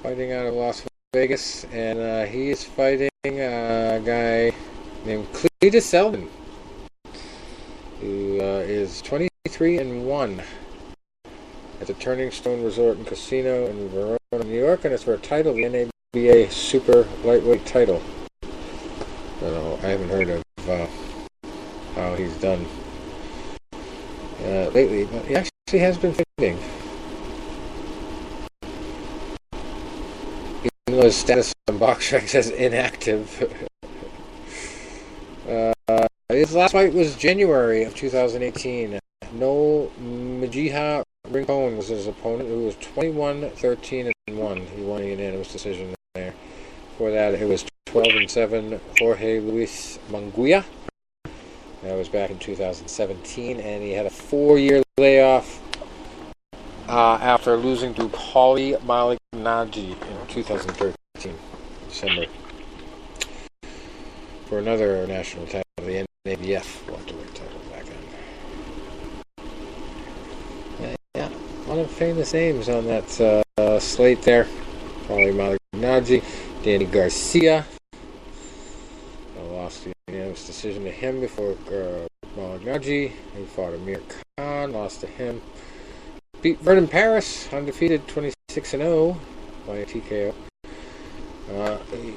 fighting out of Las Vegas, and he is fighting a guy named Cletus Selden, who is 23-1 at the Turning Stone Resort and Casino in Verona, New York, and it's for a title, the NABA Super Lightweight title. I haven't heard of how he's done lately, but he actually has been fighting. Even though his status on BoxRec says inactive. His last fight was January of 2018. No Majiha Rincon was his opponent, who was 21-13-1. He won a unanimous decision there. Before that, it was 12-7 Jorge Luis Munguia. That was back in 2017, and he had a 4-year layoff after losing to Paulie Malignaggi in 2013, December, for another national title, the NABF welterweight title back then. Yeah, a lot of famous names on that slate there. Paulie Malignaggi, Danny Garcia. I lost the unanimous decision to him before Malignaggi. He fought Amir Khan, lost to him. Beat Vernon Paris, undefeated, 26-0 by a TKO. He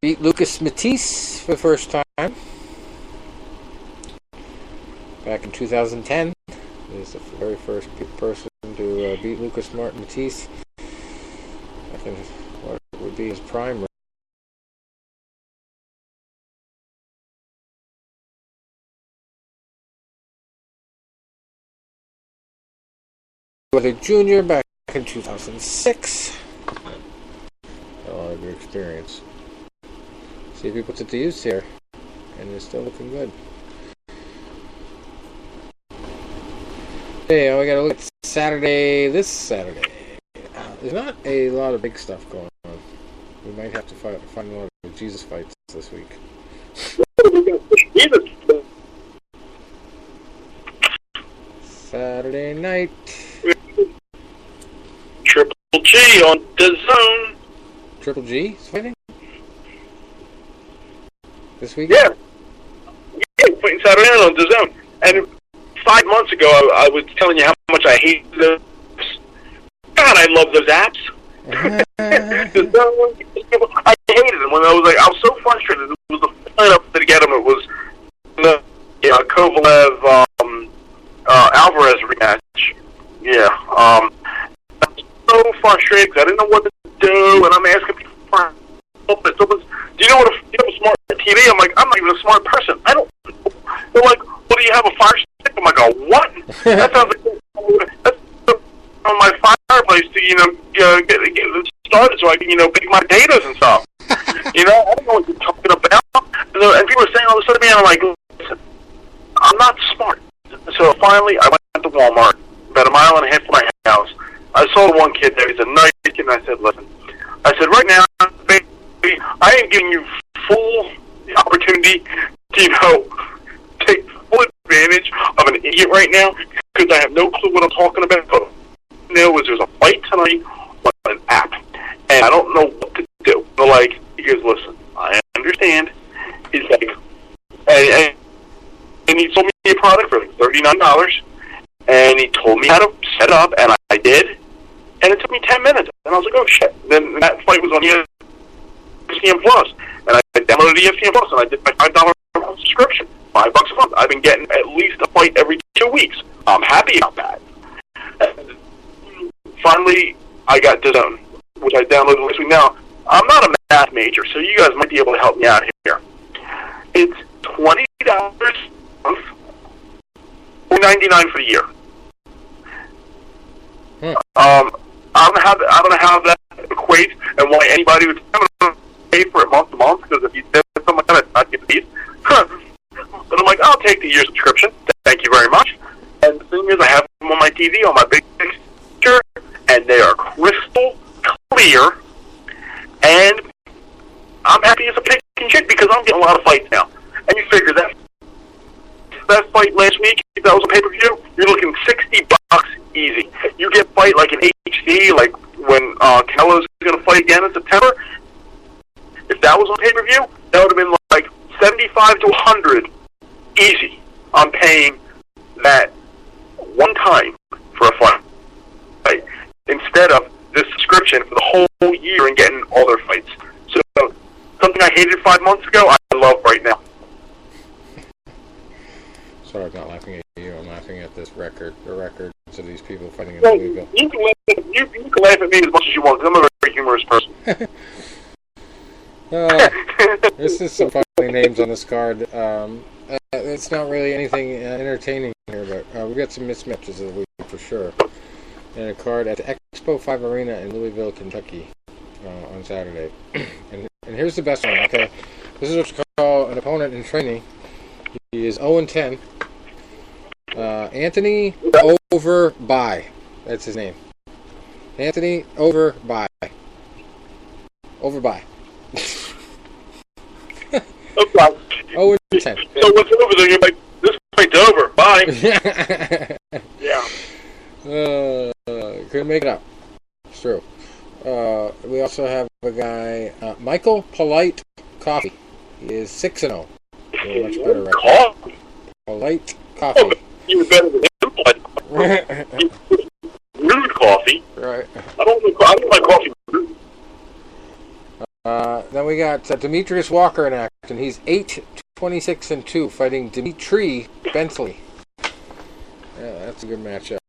beat Lucas Matisse for the first time back in 2010. He was the very first person to beat Lucas Martin Matisse. I think what would be his prime Mayweather Jr. back in 2006. A lot of good experience. See if he puts it to use here. And it's still looking good. Okay, we gotta look at this Saturday. There's not a lot of big stuff going on. We might have to find a lot of Jesus fights this week. Saturday night. Triple G on DAZN. Triple G is fighting? This week? Yeah, fighting Saturday night on DAZN. And 5 months ago, I was telling you how much I hate those. God, I love those apps. I hated them when I was so frustrated. It was the lineup to get them. It was the Kovalev Alvarez rematch. Yeah. I was so frustrated because I didn't know what to do, and I'm asking people for help. Do you know what a smart TV? I'm like, I'm not even a smart person. I don't. They're like, well, do you have a fire stick? I'm like, what? That sounds like that's on my fireplace to get it started so I can bake my potatoes and stuff. I don't know what you're talking about. And people are saying all this stuff to me, and I'm like, listen, I'm not smart. So finally, I went to Walmart, about a mile and a half from my house. I saw one kid there. He's a nice kid, and I said, listen. I said, right now, baby, I am giving you full opportunity to, take full advantage of an idiot right now, because I have no clue what I'm talking about. But there's a fight tonight on an app, and I don't know what to do. But he goes, listen, I understand. He's like, and he sold me a product for $39, and he told me how to set it up, and I did, and it took me 10 minutes, and I was like, oh shit. Then that fight was on ESPN Plus, and I downloaded ESPN Plus, and I did my $5 subscription, $5 a month. I've been getting at least a fight every 2 weeks. I'm happy about that. And finally, I got DAZN, which I downloaded this week. Now, I'm not a math major, so you guys might be able to help me out here. It's $20 a month, or $99 for the year. I don't know how that equates, and why anybody would pay for it month to month. Because if you did something like that, I'd get the piece. But I'm like, I'll take the year subscription. Thank you very much. And the thing is, I have them on my TV on my big picture, and they are crystal clear. And I'm happy as a picking chick because I'm getting a lot of fights now. And you figure that fight last week, if that was a pay-per-view, you're looking $60 easy. You get a fight like an HD, like when Kello's going to fight again in September. If that was on pay-per-view, that would have been like $75 to $100 easy. I'm paying that one time for a fight instead of this subscription for the whole year and getting all their fights. So something I hated 5 months ago, I love right now. Sorry, I'm not laughing at you. I'm laughing at this record. The records of these people fighting in Louisville. You can laugh at me as much as you want, because I'm a very humorous person. This is some funny names on this card. It's not really anything entertaining here, but we got some mismatches of the week for sure. And a card at the Expo 5 Arena in Louisville, Kentucky on Saturday. and here's the best one, okay? This is what you call an opponent in training. He is 0-10. Anthony Overby. That's his name. Anthony Overby. Overby. Okay. 0-10. So what's over there? You're like, this fight's over. Bye. Yeah. Couldn't make it up. It's true. We also have a guy, Michael Polite Coffee. He is 6-0. Much better record. Coffee? Polite Coffee. Oh, you were better than him. Rude coffee. Right. I don't like coffee. Then we got Demetrius Walker in action. He's 8-26-2, fighting Dimitri Bentley. Yeah, that's a good matchup.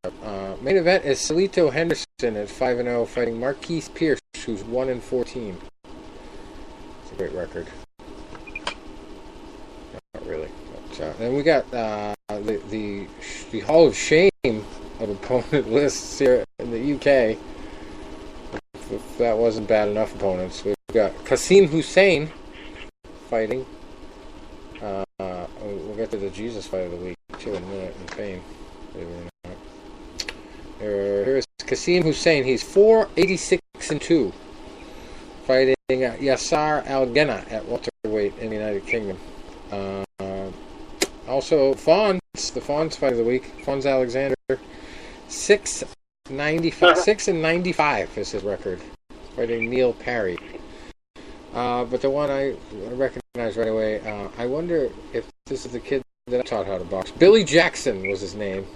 Main event is Salito Henderson at 5-0, fighting Marquise Pierce, who's 1-14. It's a great record. Not really. But, then we got the Hall of Shame of opponent lists here in the UK. If that wasn't bad enough opponents, we've got Qasim Hussein fighting. We'll get to the Jesus fight of the week too in a minute in Spain. Here's Qasim Hussein. He's 4-86-2, fighting Yasser Al-Ghenna at welterweight in the United Kingdom. Also, the Fons fight of the week. Fons Alexander, 6-95 is his record, fighting Neil Parry. But the one I recognize right away, I wonder if this is the kid that I taught how to box. Billy Jackson was his name.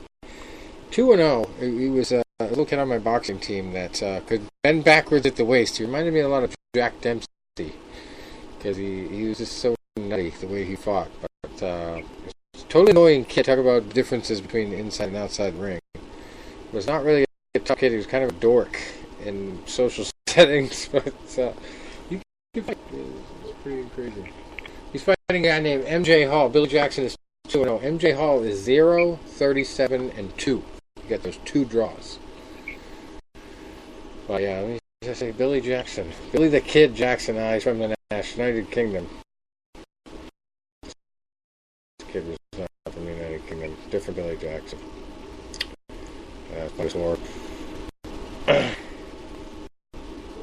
2-0. He was a little kid on my boxing team that could bend backwards at the waist. He reminded me a lot of Jack Dempsey because he was just so nutty the way he fought. But totally annoying kid. Talk about differences between inside and outside the ring. He was not really a tough kid. He was kind of a dork in social settings, but he could fight. It's pretty crazy. He's fighting a guy named MJ Hall. Billy Jackson is 2-0. MJ Hall is 0-37-2. You get those 2 draws. But yeah, let me just say Billy Jackson. Billy the Kid Jackson. He's from the United Kingdom. This kid was not from the United Kingdom. Different Billy Jackson. Nice war.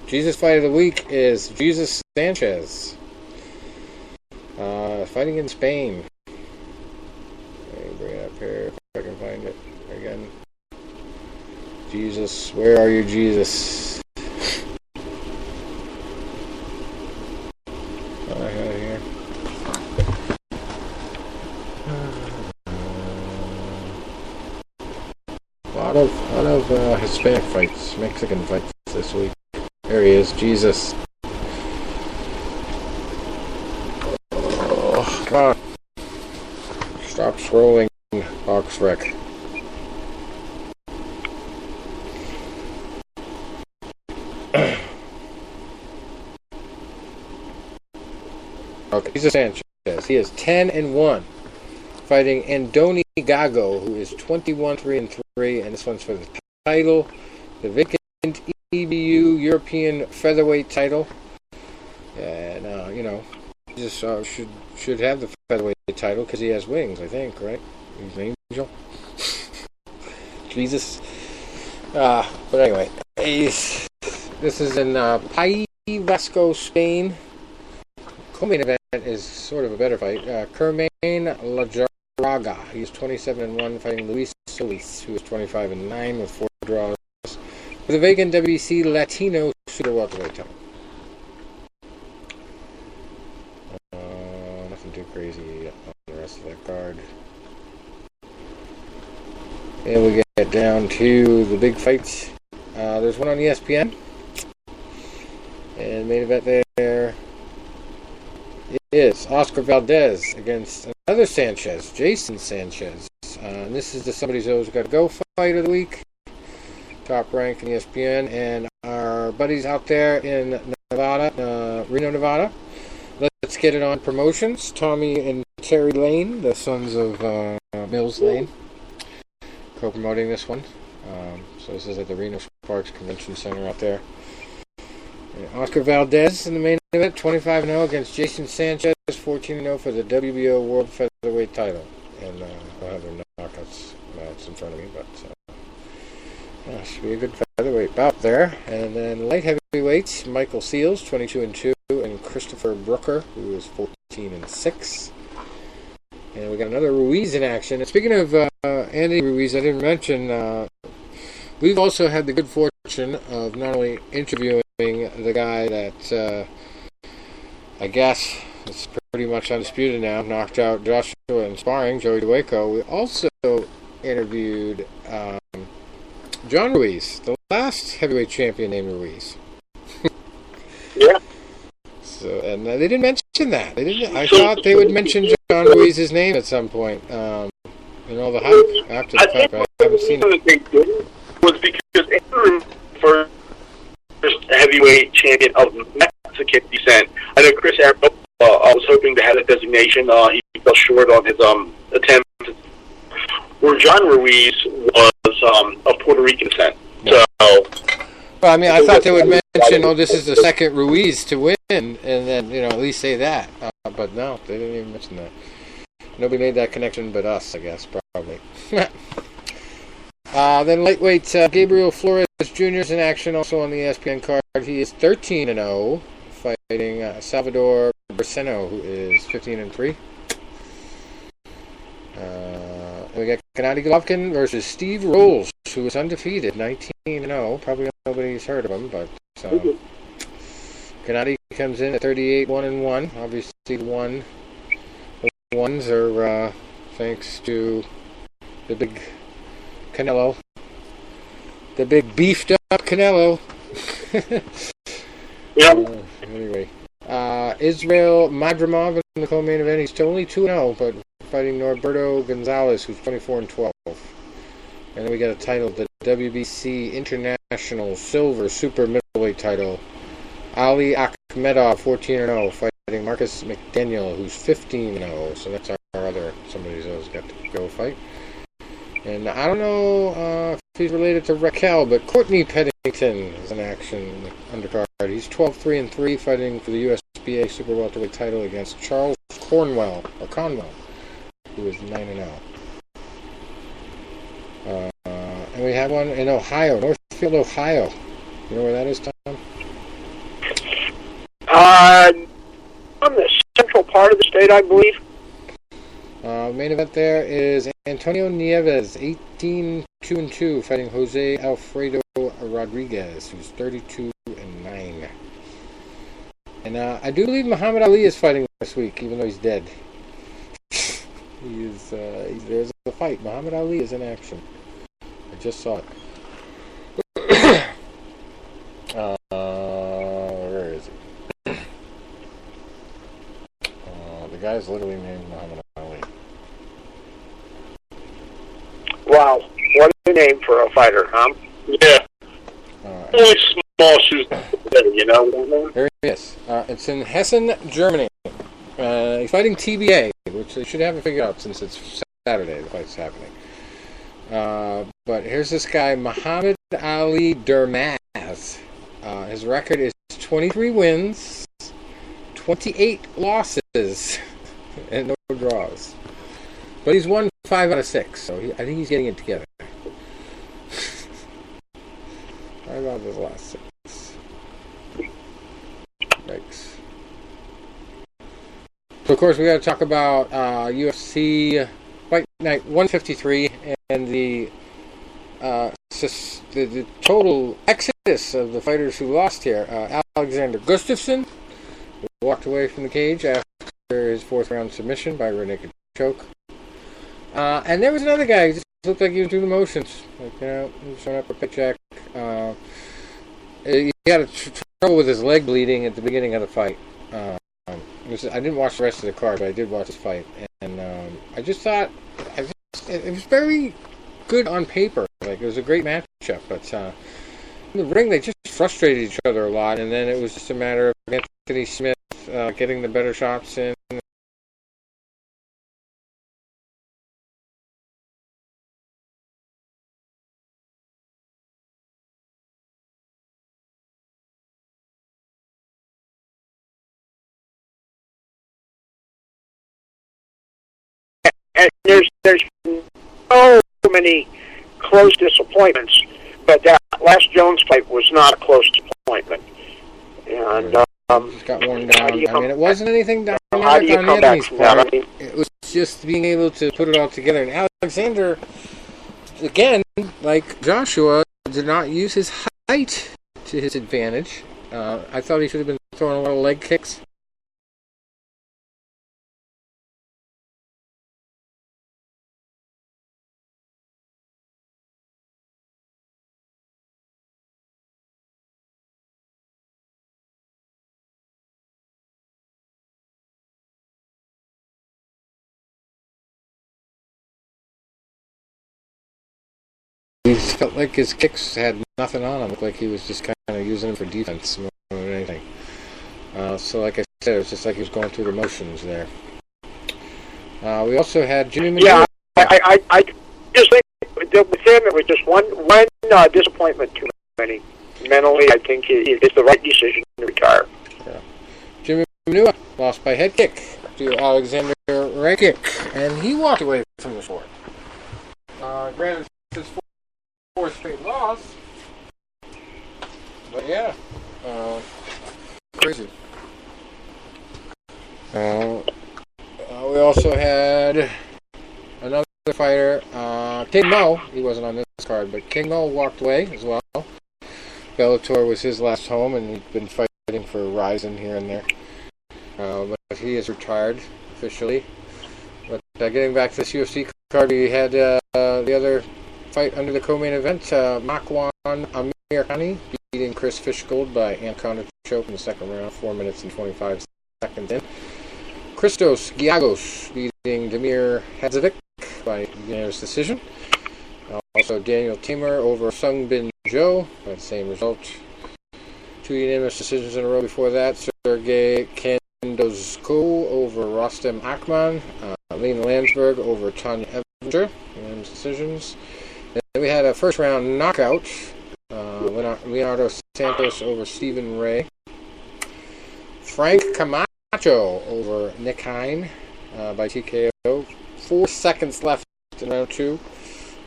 Jesus fight of the week is Jesus Sanchez. Fighting in Spain. Let me bring it up here if I can find it again. Jesus, where are you, Jesus? What I have here. A lot of Hispanic fights, Mexican fights this week. There he is, Jesus. Oh, God. Stop scrolling, Boxrec. Okay, Jesus Sanchez. He is 10-1, fighting Andoni Gago, who is 21-3-3, and this one's for the title, the vacant EBU European featherweight title. And Jesus should have the featherweight title because he has wings, I think, right? He's an angel. Jesus. But anyway, this is in País Vasco, Spain. Co-main event is sort of a better fight. Kermain Lajaraga. He's 27-1, fighting Luis Solis, who is 25-9 with 4 draws. With a vacant WBC Latino super welterweight title. Nothing too crazy on the rest of that card. And we get down to the big fights. There's one on ESPN. And main event there is Óscar Valdez against another Sanchez, Jason Sanchez. And this is the Somebody's Always Got to Go fight of the week. Top rank in ESPN. And our buddies out there in Nevada, Reno, Nevada. Let's get it on promotions. Tommy and Terry Lane, the sons of Mills Lane, co-promoting this one. So this is at the Reno Sparks Convention Center out there. Óscar Valdez in the main event, 25-0 against Jason Sanchez, 14-0 for the WBO World Featherweight title. And I'll have their knockouts match in front of me, but should be a good featherweight bout there. And then light heavyweights, Michael Seals, 22-2, and Christopher Brooker, who is 14-6. And we got another Ruiz in action. And speaking of Andy Ruiz, I didn't mention, we've also had the good fortune of not only interviewing the guy that I guess it's pretty much undisputed now, knocked out Joshua in sparring, Joey DeWaco. We also interviewed John Ruiz, the last heavyweight champion named Ruiz. Yeah. So, and they didn't mention that. I thought they would mention John Ruiz's name at some point. All the hype after the fact, but I haven't seen it. They did was because Andrew first heavyweight champion of Mexican descent. I know Chris Arrow was hoping to have a designation. He fell short on his attempt. Where John Ruiz was of Puerto Rican descent. Yeah. So, well, I mean, I thought they would mention, this is the second Ruiz to win, and then, at least say that. But no, they didn't even mention that. Nobody made that connection but us, I guess, probably. Then lightweight Gabriel Flores Jr. is in action, also on the ESPN card. He is 13-0, fighting Salvador Braceno, who is 15-3. We got Gennady Golovkin versus Steve Rolls, who is undefeated, 19-0. Probably nobody's heard of him, but Gennady comes in at 38-1-1. Obviously, the ones are thanks to the big Canelo, the big beefed up Canelo. yeah. Anyway, Israel Madrimov in the co-main event. He's only 2-0, but fighting Norberto Gonzalez, who's 24-12. And then we got a title, the WBC International Silver Super Middleweight title. Ali Akhmedov, 14-0, fighting Marcus McDaniel, who's 15-0. So that's our other, somebody's always got to go fight. And I don't know if he's related to Raquel, but Courtney Pennington is in action in the undercard. He's 12-3-3, fighting for the USBA Super Welterweight title against Charles Conwell, who is 9-0. And we have one in Ohio, Northfield, Ohio. You know where that is, Tom? On the central part of the state, I believe. Main event there is Antonio Nieves, 18-2-2, fighting Jose Alfredo Rodriguez, who's 32-9. And I do believe Muhammad Ali is fighting this week, even though he's dead. There's a fight. Muhammad Ali is in action. I just saw it. Where is it? The guy's literally named Muhammad Ali. Wow, what a name for a fighter, huh? Yeah. Only small shoes, you know. There he is. It's in Hessen, Germany. He's fighting TBA, which they should have it figured out since it's Saturday, the fight's happening. But here's this guy, Muhammad Ali Dermaz. His record is 23 wins, 28 losses, and no draws. But he's won 5 out of 6, so I think he's getting it together. 5 out of his last 6. Yikes. So, of course, we got to talk about UFC Fight Night 153 and the total exodus of the fighters who lost here. Alexander Gustafsson walked away from the cage after his 4th round submission by rear naked choke. And there was another guy who just looked like he was doing the motions. Like, he was showing up a paycheck. He had trouble with his leg bleeding at the beginning of the fight. I didn't watch the rest of the card, but I did watch this fight. And I just thought it was very good on paper. Like, it was a great matchup. But in the ring, they just frustrated each other a lot. And then it was just a matter of Anthony Smith getting the better shots in. And there's so many close disappointments, but that last Jones fight was not a close disappointment. And just got worn down. I mean, it wasn't anything down on Anthony's part. It was just being able to put it all together. And Alexander, again, like Joshua, did not use his height to his advantage. I thought he should have been throwing a lot of leg kicks. He felt like his kicks had nothing on him. Looked like he was just kind of using them for defense more than anything. So like I said, it was just like he was going through the motions there. We also had Jimmy Manuwa. Yeah, I just think with him, it was just one disappointment too many. Mentally, I think it's the right decision to retire. Yeah. Jimmy Manua lost by head kick to Alexander Rakic, and he walked away from the sport. Granted, his fourth straight loss, but yeah, crazy. We also had another fighter, King Mo. He wasn't on this card, but King Mo walked away as well. Bellator was his last home, and he'd been fighting for Ryzen here and there. But he is retired officially. But getting back to this UFC card, we had the other fight under the co-main event. Makwan Amirkhani beating Chris Fishgold by anaconda choke in the second round, 4 minutes and 25 seconds in. Christos Giagos beating Damir Hadzovic by unanimous decision. Also Daniel Teemer over Sung Bin Jo by the same result. 2 unanimous decisions in a row before that. Sergey Kendozko over Rostem Akman. Lena Landsberg over Tanya Evinger. Unanimous decisions. Then we had a first round knockout. Leonardo Santos over Stephen Ray. Frank Camacho over Nick Hine by TKO. 4 seconds left in round 2.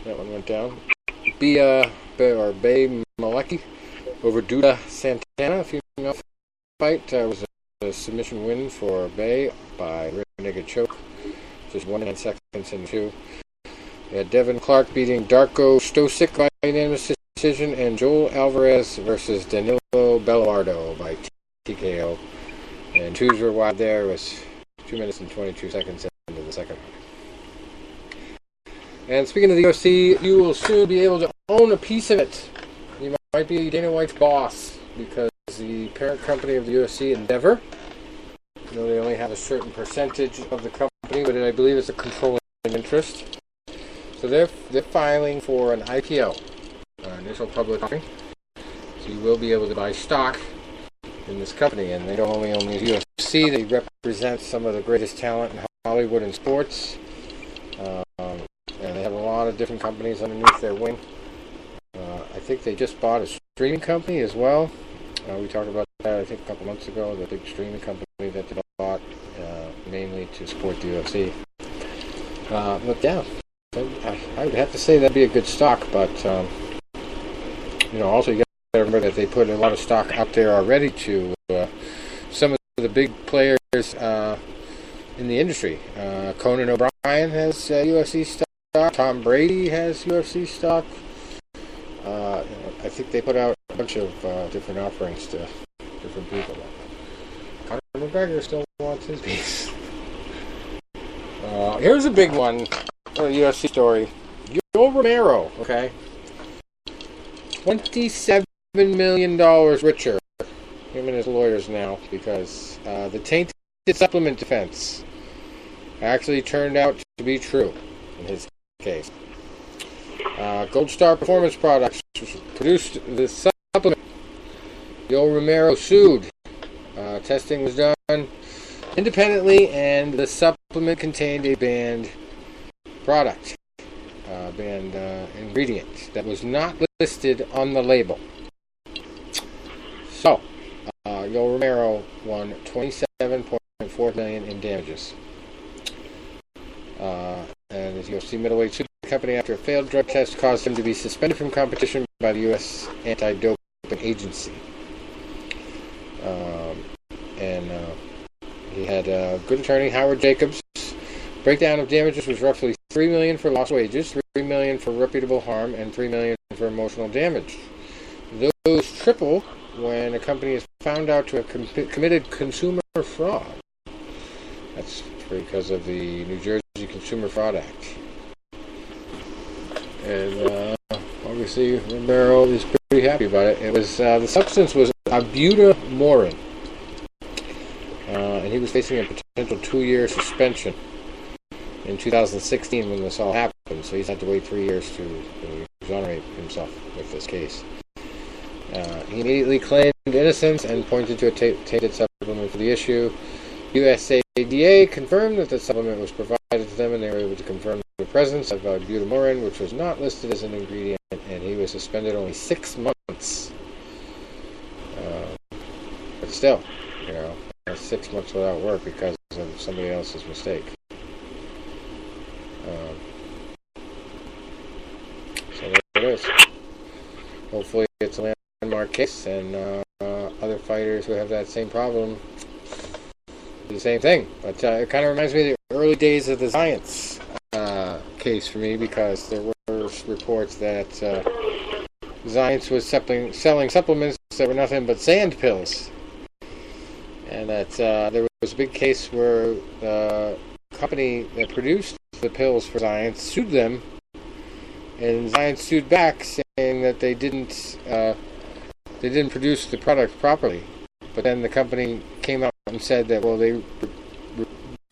That one went down. Bay Malecki over Duda Santana. A female fight was a submission win for Bay by rear naked choke. Just 1 seconds in 2. We had Devin Clark beating Darko Stosic by unanimous decision, and Joel Alvarez versus Danilo Bellardo by TKO. And 2s were wide there. It was 2 minutes and 22 seconds into the second round. And speaking of the UFC, you will soon be able to own a piece of it. You might be Dana White's boss, because the parent company of the UFC, Endeavor, they only have a certain percentage of the company, but I believe it's a controlling interest. So they're filing for an IPO, initial public offering. So you will be able to buy stock in this company, and they don't only own the UFC, they represent some of the greatest talent in Hollywood and sports. And they have a lot of different companies underneath their wing. I think they just bought a streaming company as well. We talked about that, I think, a couple months ago, the big streaming company that they bought mainly to support the UFC. But yeah, I would have to say that'd be a good stock, but also you got to remember that they put a lot of stock out there already to some of the big players in the industry. Conan O'Brien has UFC stock. Tom Brady has UFC stock. I think they put out a bunch of different offerings to different people. Conor McGregor still wants his piece. Here's a big one, a UFC story. Yoel Romero, okay? $27 million richer, him and his lawyers now, because the tainted supplement defense actually turned out to be true in his case. Gold Star Performance Products produced the supplement. Yoel Romero sued. Testing was done independently, and the supplement contained a banned product, banned ingredient that was not listed on the label. So, Yoel Romero won $27.4 million in damages. And his UFC middleweight sued the company after a failed drug test caused him to be suspended from competition by the U.S. Anti-Doping Agency. He had a good attorney, Howard Jacobs. Breakdown of damages was roughly $3 million for lost wages, $3 million for reputable harm, and $3 million for emotional damage. Those triple when a company is found out to have committed consumer fraud. That's because of the New Jersey Consumer Fraud Act. And obviously Romero is pretty happy about it. It was the substance was ibutamorin, and he was facing a potential 2-year suspension in 2016 when this all happened. So he's had to wait 3 years to exonerate himself with this case. He immediately claimed innocence and pointed to a tainted supplement for the issue. USADA confirmed that the supplement was provided to them, and they were able to confirm the presence of butamarin, which was not listed as an ingredient, and he was suspended only 6 months. But still, 6 months without work because of somebody else's mistake. So there it is. Hopefully it's a landmark case, and other fighters who have that same problem do the same thing. But it kind of reminds me of the early days of the science case for me, because there were reports that Zions was selling supplements that were nothing but sand pills. And that there was a big case where the company that produced the pills for Zions sued them, and Zions sued back saying that they didn't produce the product properly. But then the company came out and said that, well, they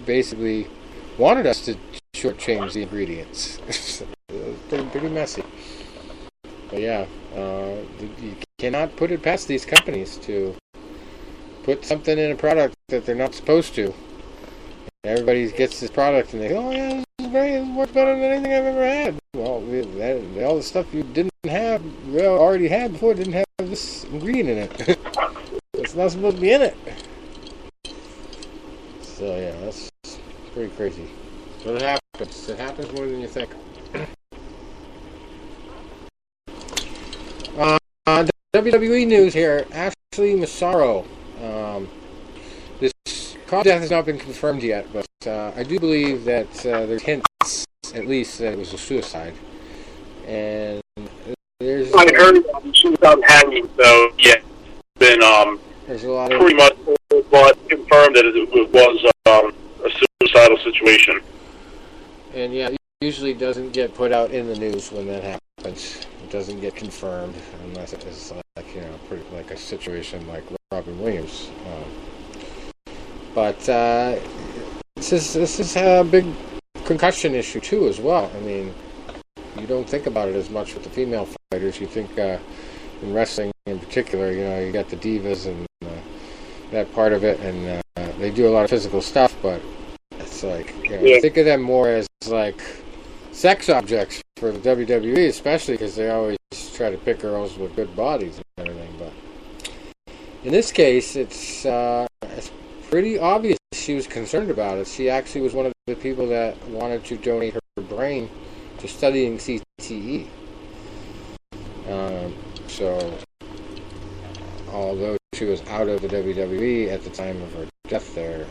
basically wanted us to shortchange the ingredients. Pretty messy. But yeah, you cannot put it past these companies to put something in a product that they're not supposed to. Everybody gets this product and they go, oh yeah, this is great, it works better than anything I've ever had. Well, all the stuff you didn't have, already had before, didn't have this ingredient in it. It's not supposed to be in it. So yeah, that's pretty crazy. But it happens. It happens more than you think. WWE news here. Ashley Massaro. This cause of death has not been confirmed yet, but I do believe that there's hints, at least, that it was a suicide. And there's... I heard she was out hanging, so yeah, been there's a lot of... pretty much confirmed that it was a suicidal situation. And yeah, it usually doesn't get put out in the news when that happens. It doesn't get confirmed unless it's like, pretty like a situation like Robin Williams. But this is a big concussion issue too, as well. I mean, you don't think about it as much with the female fighters. You think in wrestling in particular, you got the divas and that part of it, and they do a lot of physical stuff, but it's like, you think of them more as like sex objects for the WWE, especially because they always try to pick girls with good bodies and everything. But in this case, it's pretty obvious she was concerned about it. She actually was one of the people that wanted to donate her brain to studying CTE. So, although she was out of the WWE at the time of her death there,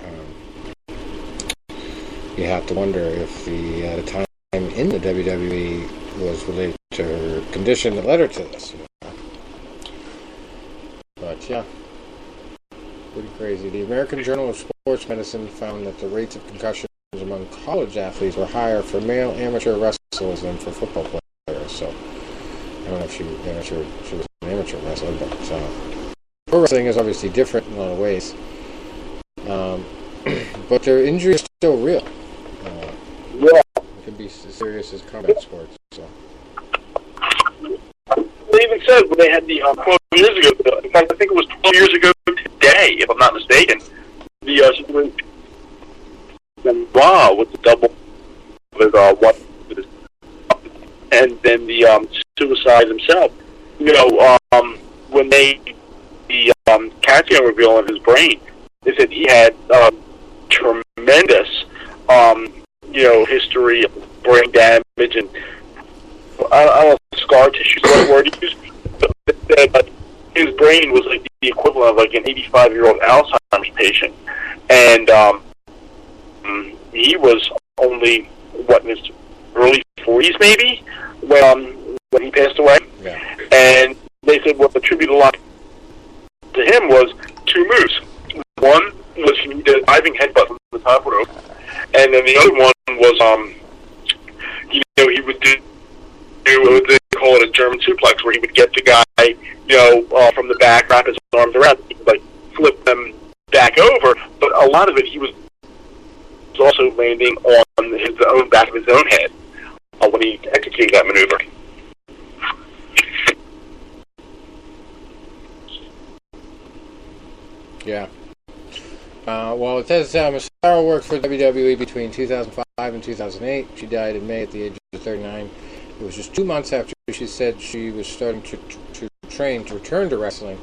you have to wonder if the time in the WWE was related to her condition that led her to this. But yeah, pretty crazy. The American Journal of Sports Medicine found that the rates of concussions among college athletes were higher for male amateur wrestlers than for football players. So I don't know if she was an amateur wrestler, but pro wrestling is obviously different in a lot of ways. But their injuries are still real. It can be as serious as combat sports. So. They even said when they had the 12 years ago, in fact, I think it was 12 years ago today, if I'm not mistaken, the situation with the double with what, and then the suicide himself. When they the CAT scan reveal on his brain, they said he had tremendous history of brain damage and I don't know if scar tissue is the right word to use, but his brain was like the equivalent of like an 85-year-old Alzheimer's patient, and he was only in his early 40s maybe when he passed away. Yeah. And they said what attributed a lot to him was two moves. One was he did a diving headbutt from the top rope, and then the other one was he would do what they call it a German suplex, where he would get the guy from the back, wrap his arms around, like flip them back over. But a lot of it he was also landing on his own back of his own head when he executed that maneuver. Yeah. Well, it says Massaro worked for WWE between 2005 alive in 2008. She died in May at the age of 39. It was just 2 months after she said she was starting to train to return to wrestling.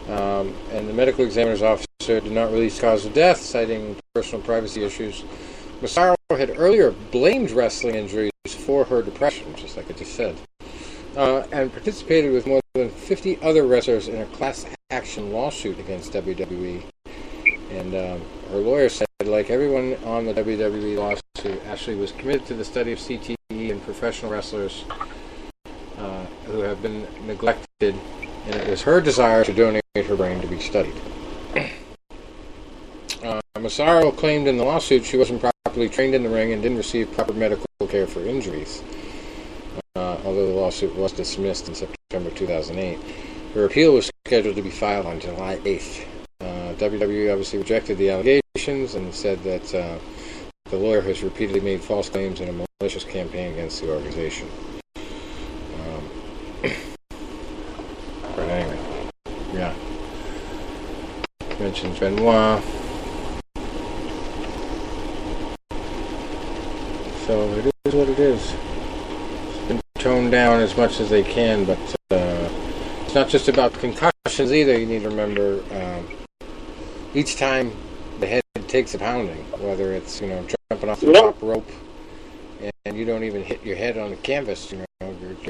And the medical examiner's officer did not release cause of death, citing personal privacy issues. Massaro had earlier blamed wrestling injuries for her depression, just like I just said, and participated with more than 50 other wrestlers in a class action lawsuit against WWE. And her lawyer said, like everyone on the WWE lawsuit, Ashley was committed to the study of CTE in professional wrestlers who have been neglected, and it was her desire to donate her brain to be studied. Massaro claimed in the lawsuit she wasn't properly trained in the ring and didn't receive proper medical care for injuries, although the lawsuit was dismissed in September 2008. Her appeal was scheduled to be filed on July 8th. WWE obviously rejected the allegations and said that the lawyer has repeatedly made false claims in a malicious campaign against the organization. But anyway, yeah. Mentions Benoit. So it is what it is. It's been toned down as much as they can, but it's not just about concussions either. You need to remember each time the head takes a pounding, whether it's jumping off the top rope and you don't even hit your head on the canvas, your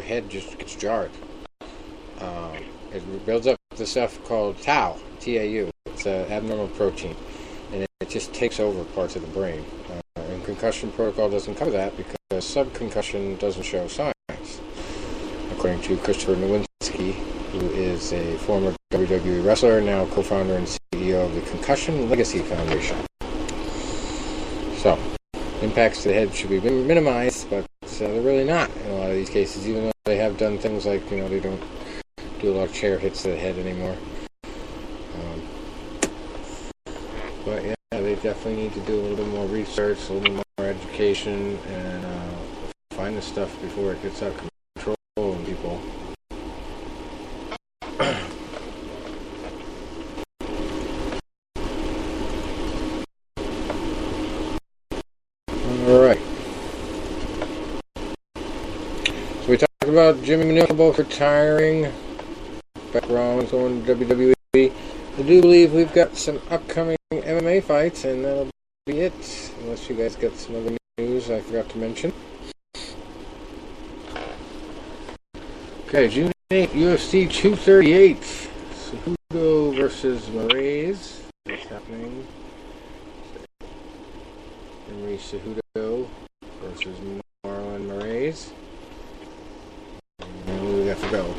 head just gets jarred. It builds up the stuff called tau, T-A-U. It's an abnormal protein, and it just takes over parts of the brain. And concussion protocol doesn't cover that because subconcussion doesn't show signs, according to Christopher Nowinski, who is a former WWE wrestler, now co-founder and CEO of the Concussion Legacy Foundation. So, impacts to the head should be minimized, but they're really not in a lot of these cases, even though they have done things like, they don't do a lot of chair hits to the head anymore. But yeah, they definitely need to do a little bit more research, a little bit more education, and find the stuff before it gets out of control in people. Alright. So we talked about Jimmy Manuka both retiring, Beck Rollins going to WWE. I do believe we've got some upcoming MMA fights, and that'll be it. Unless you guys got some other news I forgot to mention. Okay, June 8th, UFC 238. Cejudo versus Moraes. What's happening? Henry Cejudo versus Marlon Moraes. And we have to go.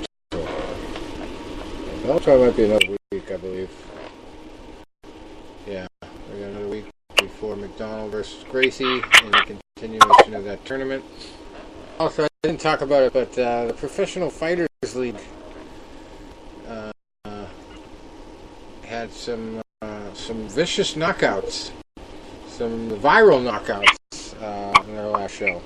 Bellator might be another week, I believe. Yeah, we got another week before McDonald versus Gracie in the continuation of that tournament. Also, I didn't talk about it, but the Professional Fighters League had some vicious knockouts, some viral knockouts in their last show.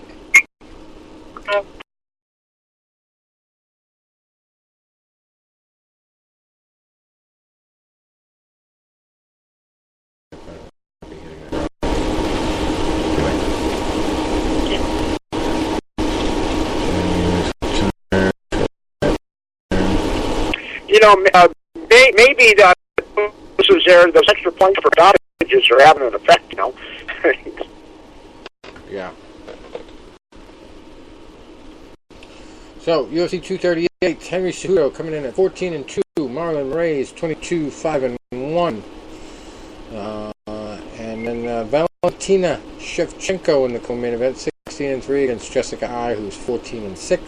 Maybe those extra points for dodges are having an effect, Yeah. So, UFC 238, Henry Cejudo coming in at 14-2, Marlon Moraes 22-5-1. And then Valentina Shevchenko in the co-main event, 16-3 against Jessica Ai, who's 14-6.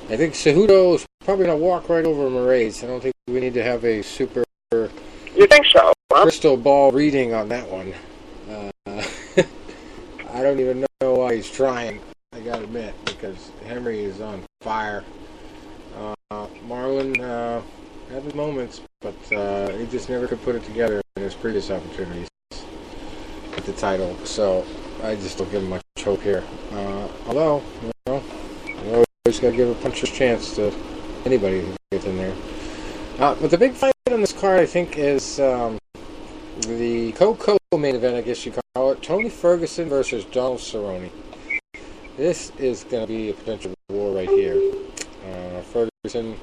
I think Cejudo is probably going to walk right over Moraes. I don't think we need to have a super... You think so? Huh? Crystal ball reading on that one. I don't even know why he's trying, I gotta admit, because Henry is on fire. Marlon had his moments, but he just never could put it together in his previous opportunities with the title. So I just don't give him much hope here. Although, you always got to give a puncher's chance to anybody who gets in there. But the big fight on this card, I think, is the co-main event, I guess you call it, Tony Ferguson versus Donald Cerrone. This is going to be a potential war right here. Ferguson,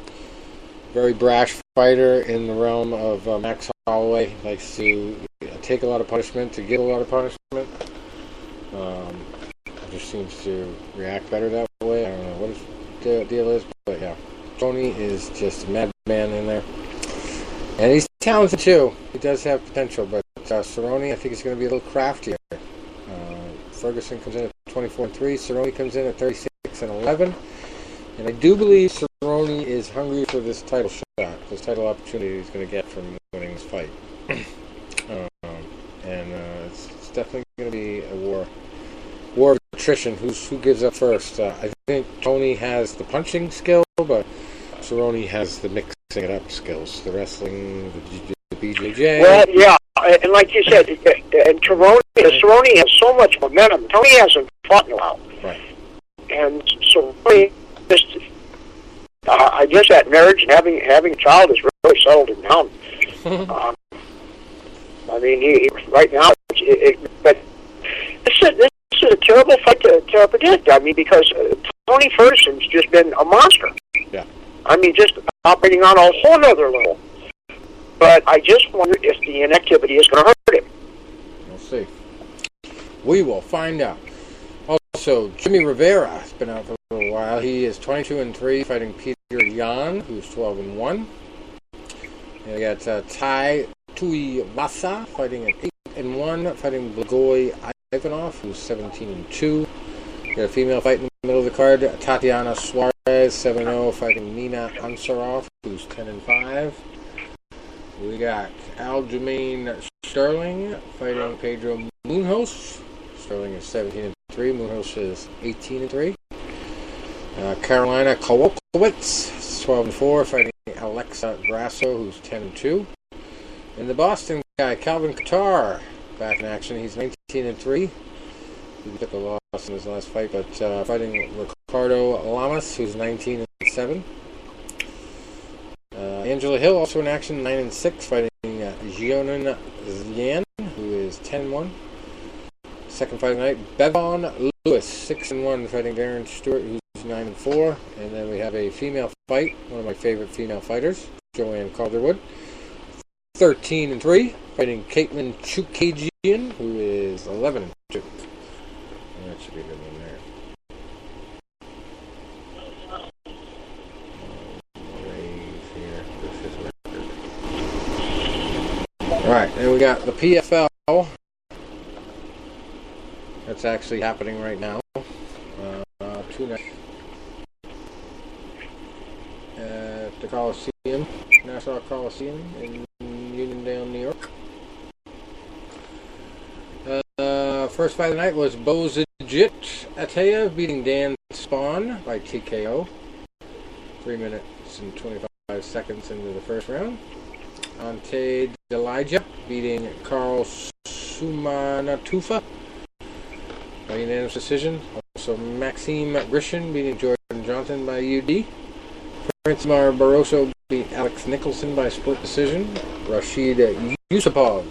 very brash fighter in the realm of Max Holloway, likes to take a lot of punishment to get a lot of punishment. Just seems to react better that way. I don't know what his deal is, but yeah. Tony is just a madman in there. And he's talented too. He does have potential, but Cerrone, I think, is going to be a little craftier. Ferguson comes in at 24-3. Cerrone comes in at 36-11. And I do believe Cerrone is hungry for this title shot, this title opportunity he's going to get from winning this fight. It's definitely going to be a war of attrition. Who gives up first? I think Tony has the punching skill, but Cerrone has the mixing it up skills, the wrestling, the BJJ. Well, yeah, and like you said, and Cerrone has so much momentum. Tony hasn't fought in a while. Right. And Cerrone, I guess that marriage and having a child has really settled him down. I mean, he right now, but this is a terrible fight to predict. I mean, because Tony Ferguson's just been a monster. Yeah. I mean, just operating on a whole other level. But I just wonder if the inactivity is going to hurt him. We'll see. We will find out. Also, Jimmy Rivera has been out for a little while. He is 22-3, fighting Peter Yan, who's 12-1. And we got Tai Tuivasa fighting at 8-1, fighting Blagoy Ivanov, who's 17-2. We got a female fight in the middle of the card, Tatiana Suarez, 7-0, fighting Nina Ansarov, who's 10-5. We got Aljamain Sterling fighting Pedro Munoz. Sterling is 17-3. Munoz is 18-3. Carolina Kowalkiewicz, 12-4, fighting Alexa Grasso, who's 10-2. And the Boston guy, Calvin Kattar, back in action. He's 19-3. He took a loss in his last fight, but fighting Ricardo Lamas, who's 19-7. Angela Hill, also in action, 9-6, fighting Jionan Zian, who is 10-1. Second fight of the night, Bevon Lewis, 6-1, fighting Darren Stewart, who's 9-4. And then we have a female fight, one of my favorite female fighters, Joanne Calderwood, 13-3, fighting Caitlin Chukagian, who is 11-2. That should be a good one there. Alright, then we got the PFL. That's actually happening right now. 2 nights at the Coliseum, Nassau Coliseum in Uniondale, New York. First fight of the night was Bozidjit Atayev beating Dan Spawn by TKO. 3 minutes and 25 seconds into the first round. Ante Delija beating Carl Sumanatufa by unanimous decision. Also Maxime Grishin beating Jordan Johnson by UD. Prince Mar Barroso beat Alex Nicholson by split decision. Rashid Yusupov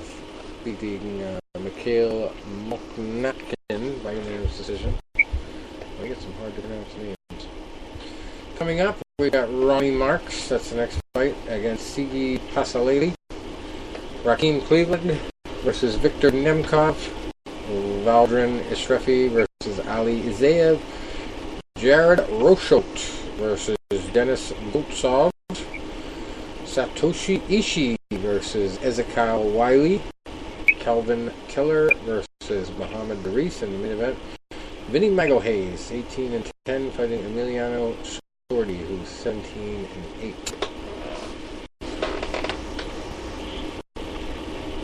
beating Mikhail Mokhnatkin by unanimous decision. I get some hard to pronounce names. Coming up, we got Ronnie Marks. That's the next fight against Sigi Pasaleli. Raheem Cleveland versus Victor Nemkov. Valdrin Ishrefi versus Ali Izaev. Jared Rochot versus Denis Goltsov. Satoshi Ishii versus Ezekiel Wiley. Calvin Keller versus Muhammad Baris in the main event. Vinny Magohays, 18-10, fighting Emiliano Sordi, who's 17-8.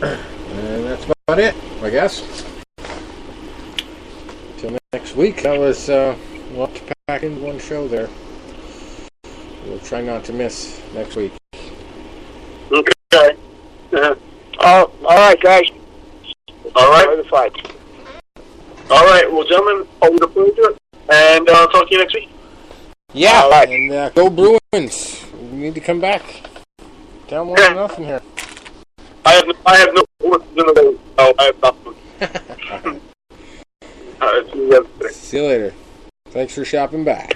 And that's about it, I guess. Till next week. That was a lot to pack in one show there. We'll try not to miss next week. Okay. All right, guys. All right. Enjoy the fight. All right. Well, gentlemen, always a pleasure. And I'll talk to you next week. Yeah, all right. And go Bruins. We need to come back. Down 1-0 here. I have no horses in the race. No, I have nothing. See you later. Thanks for shopping by.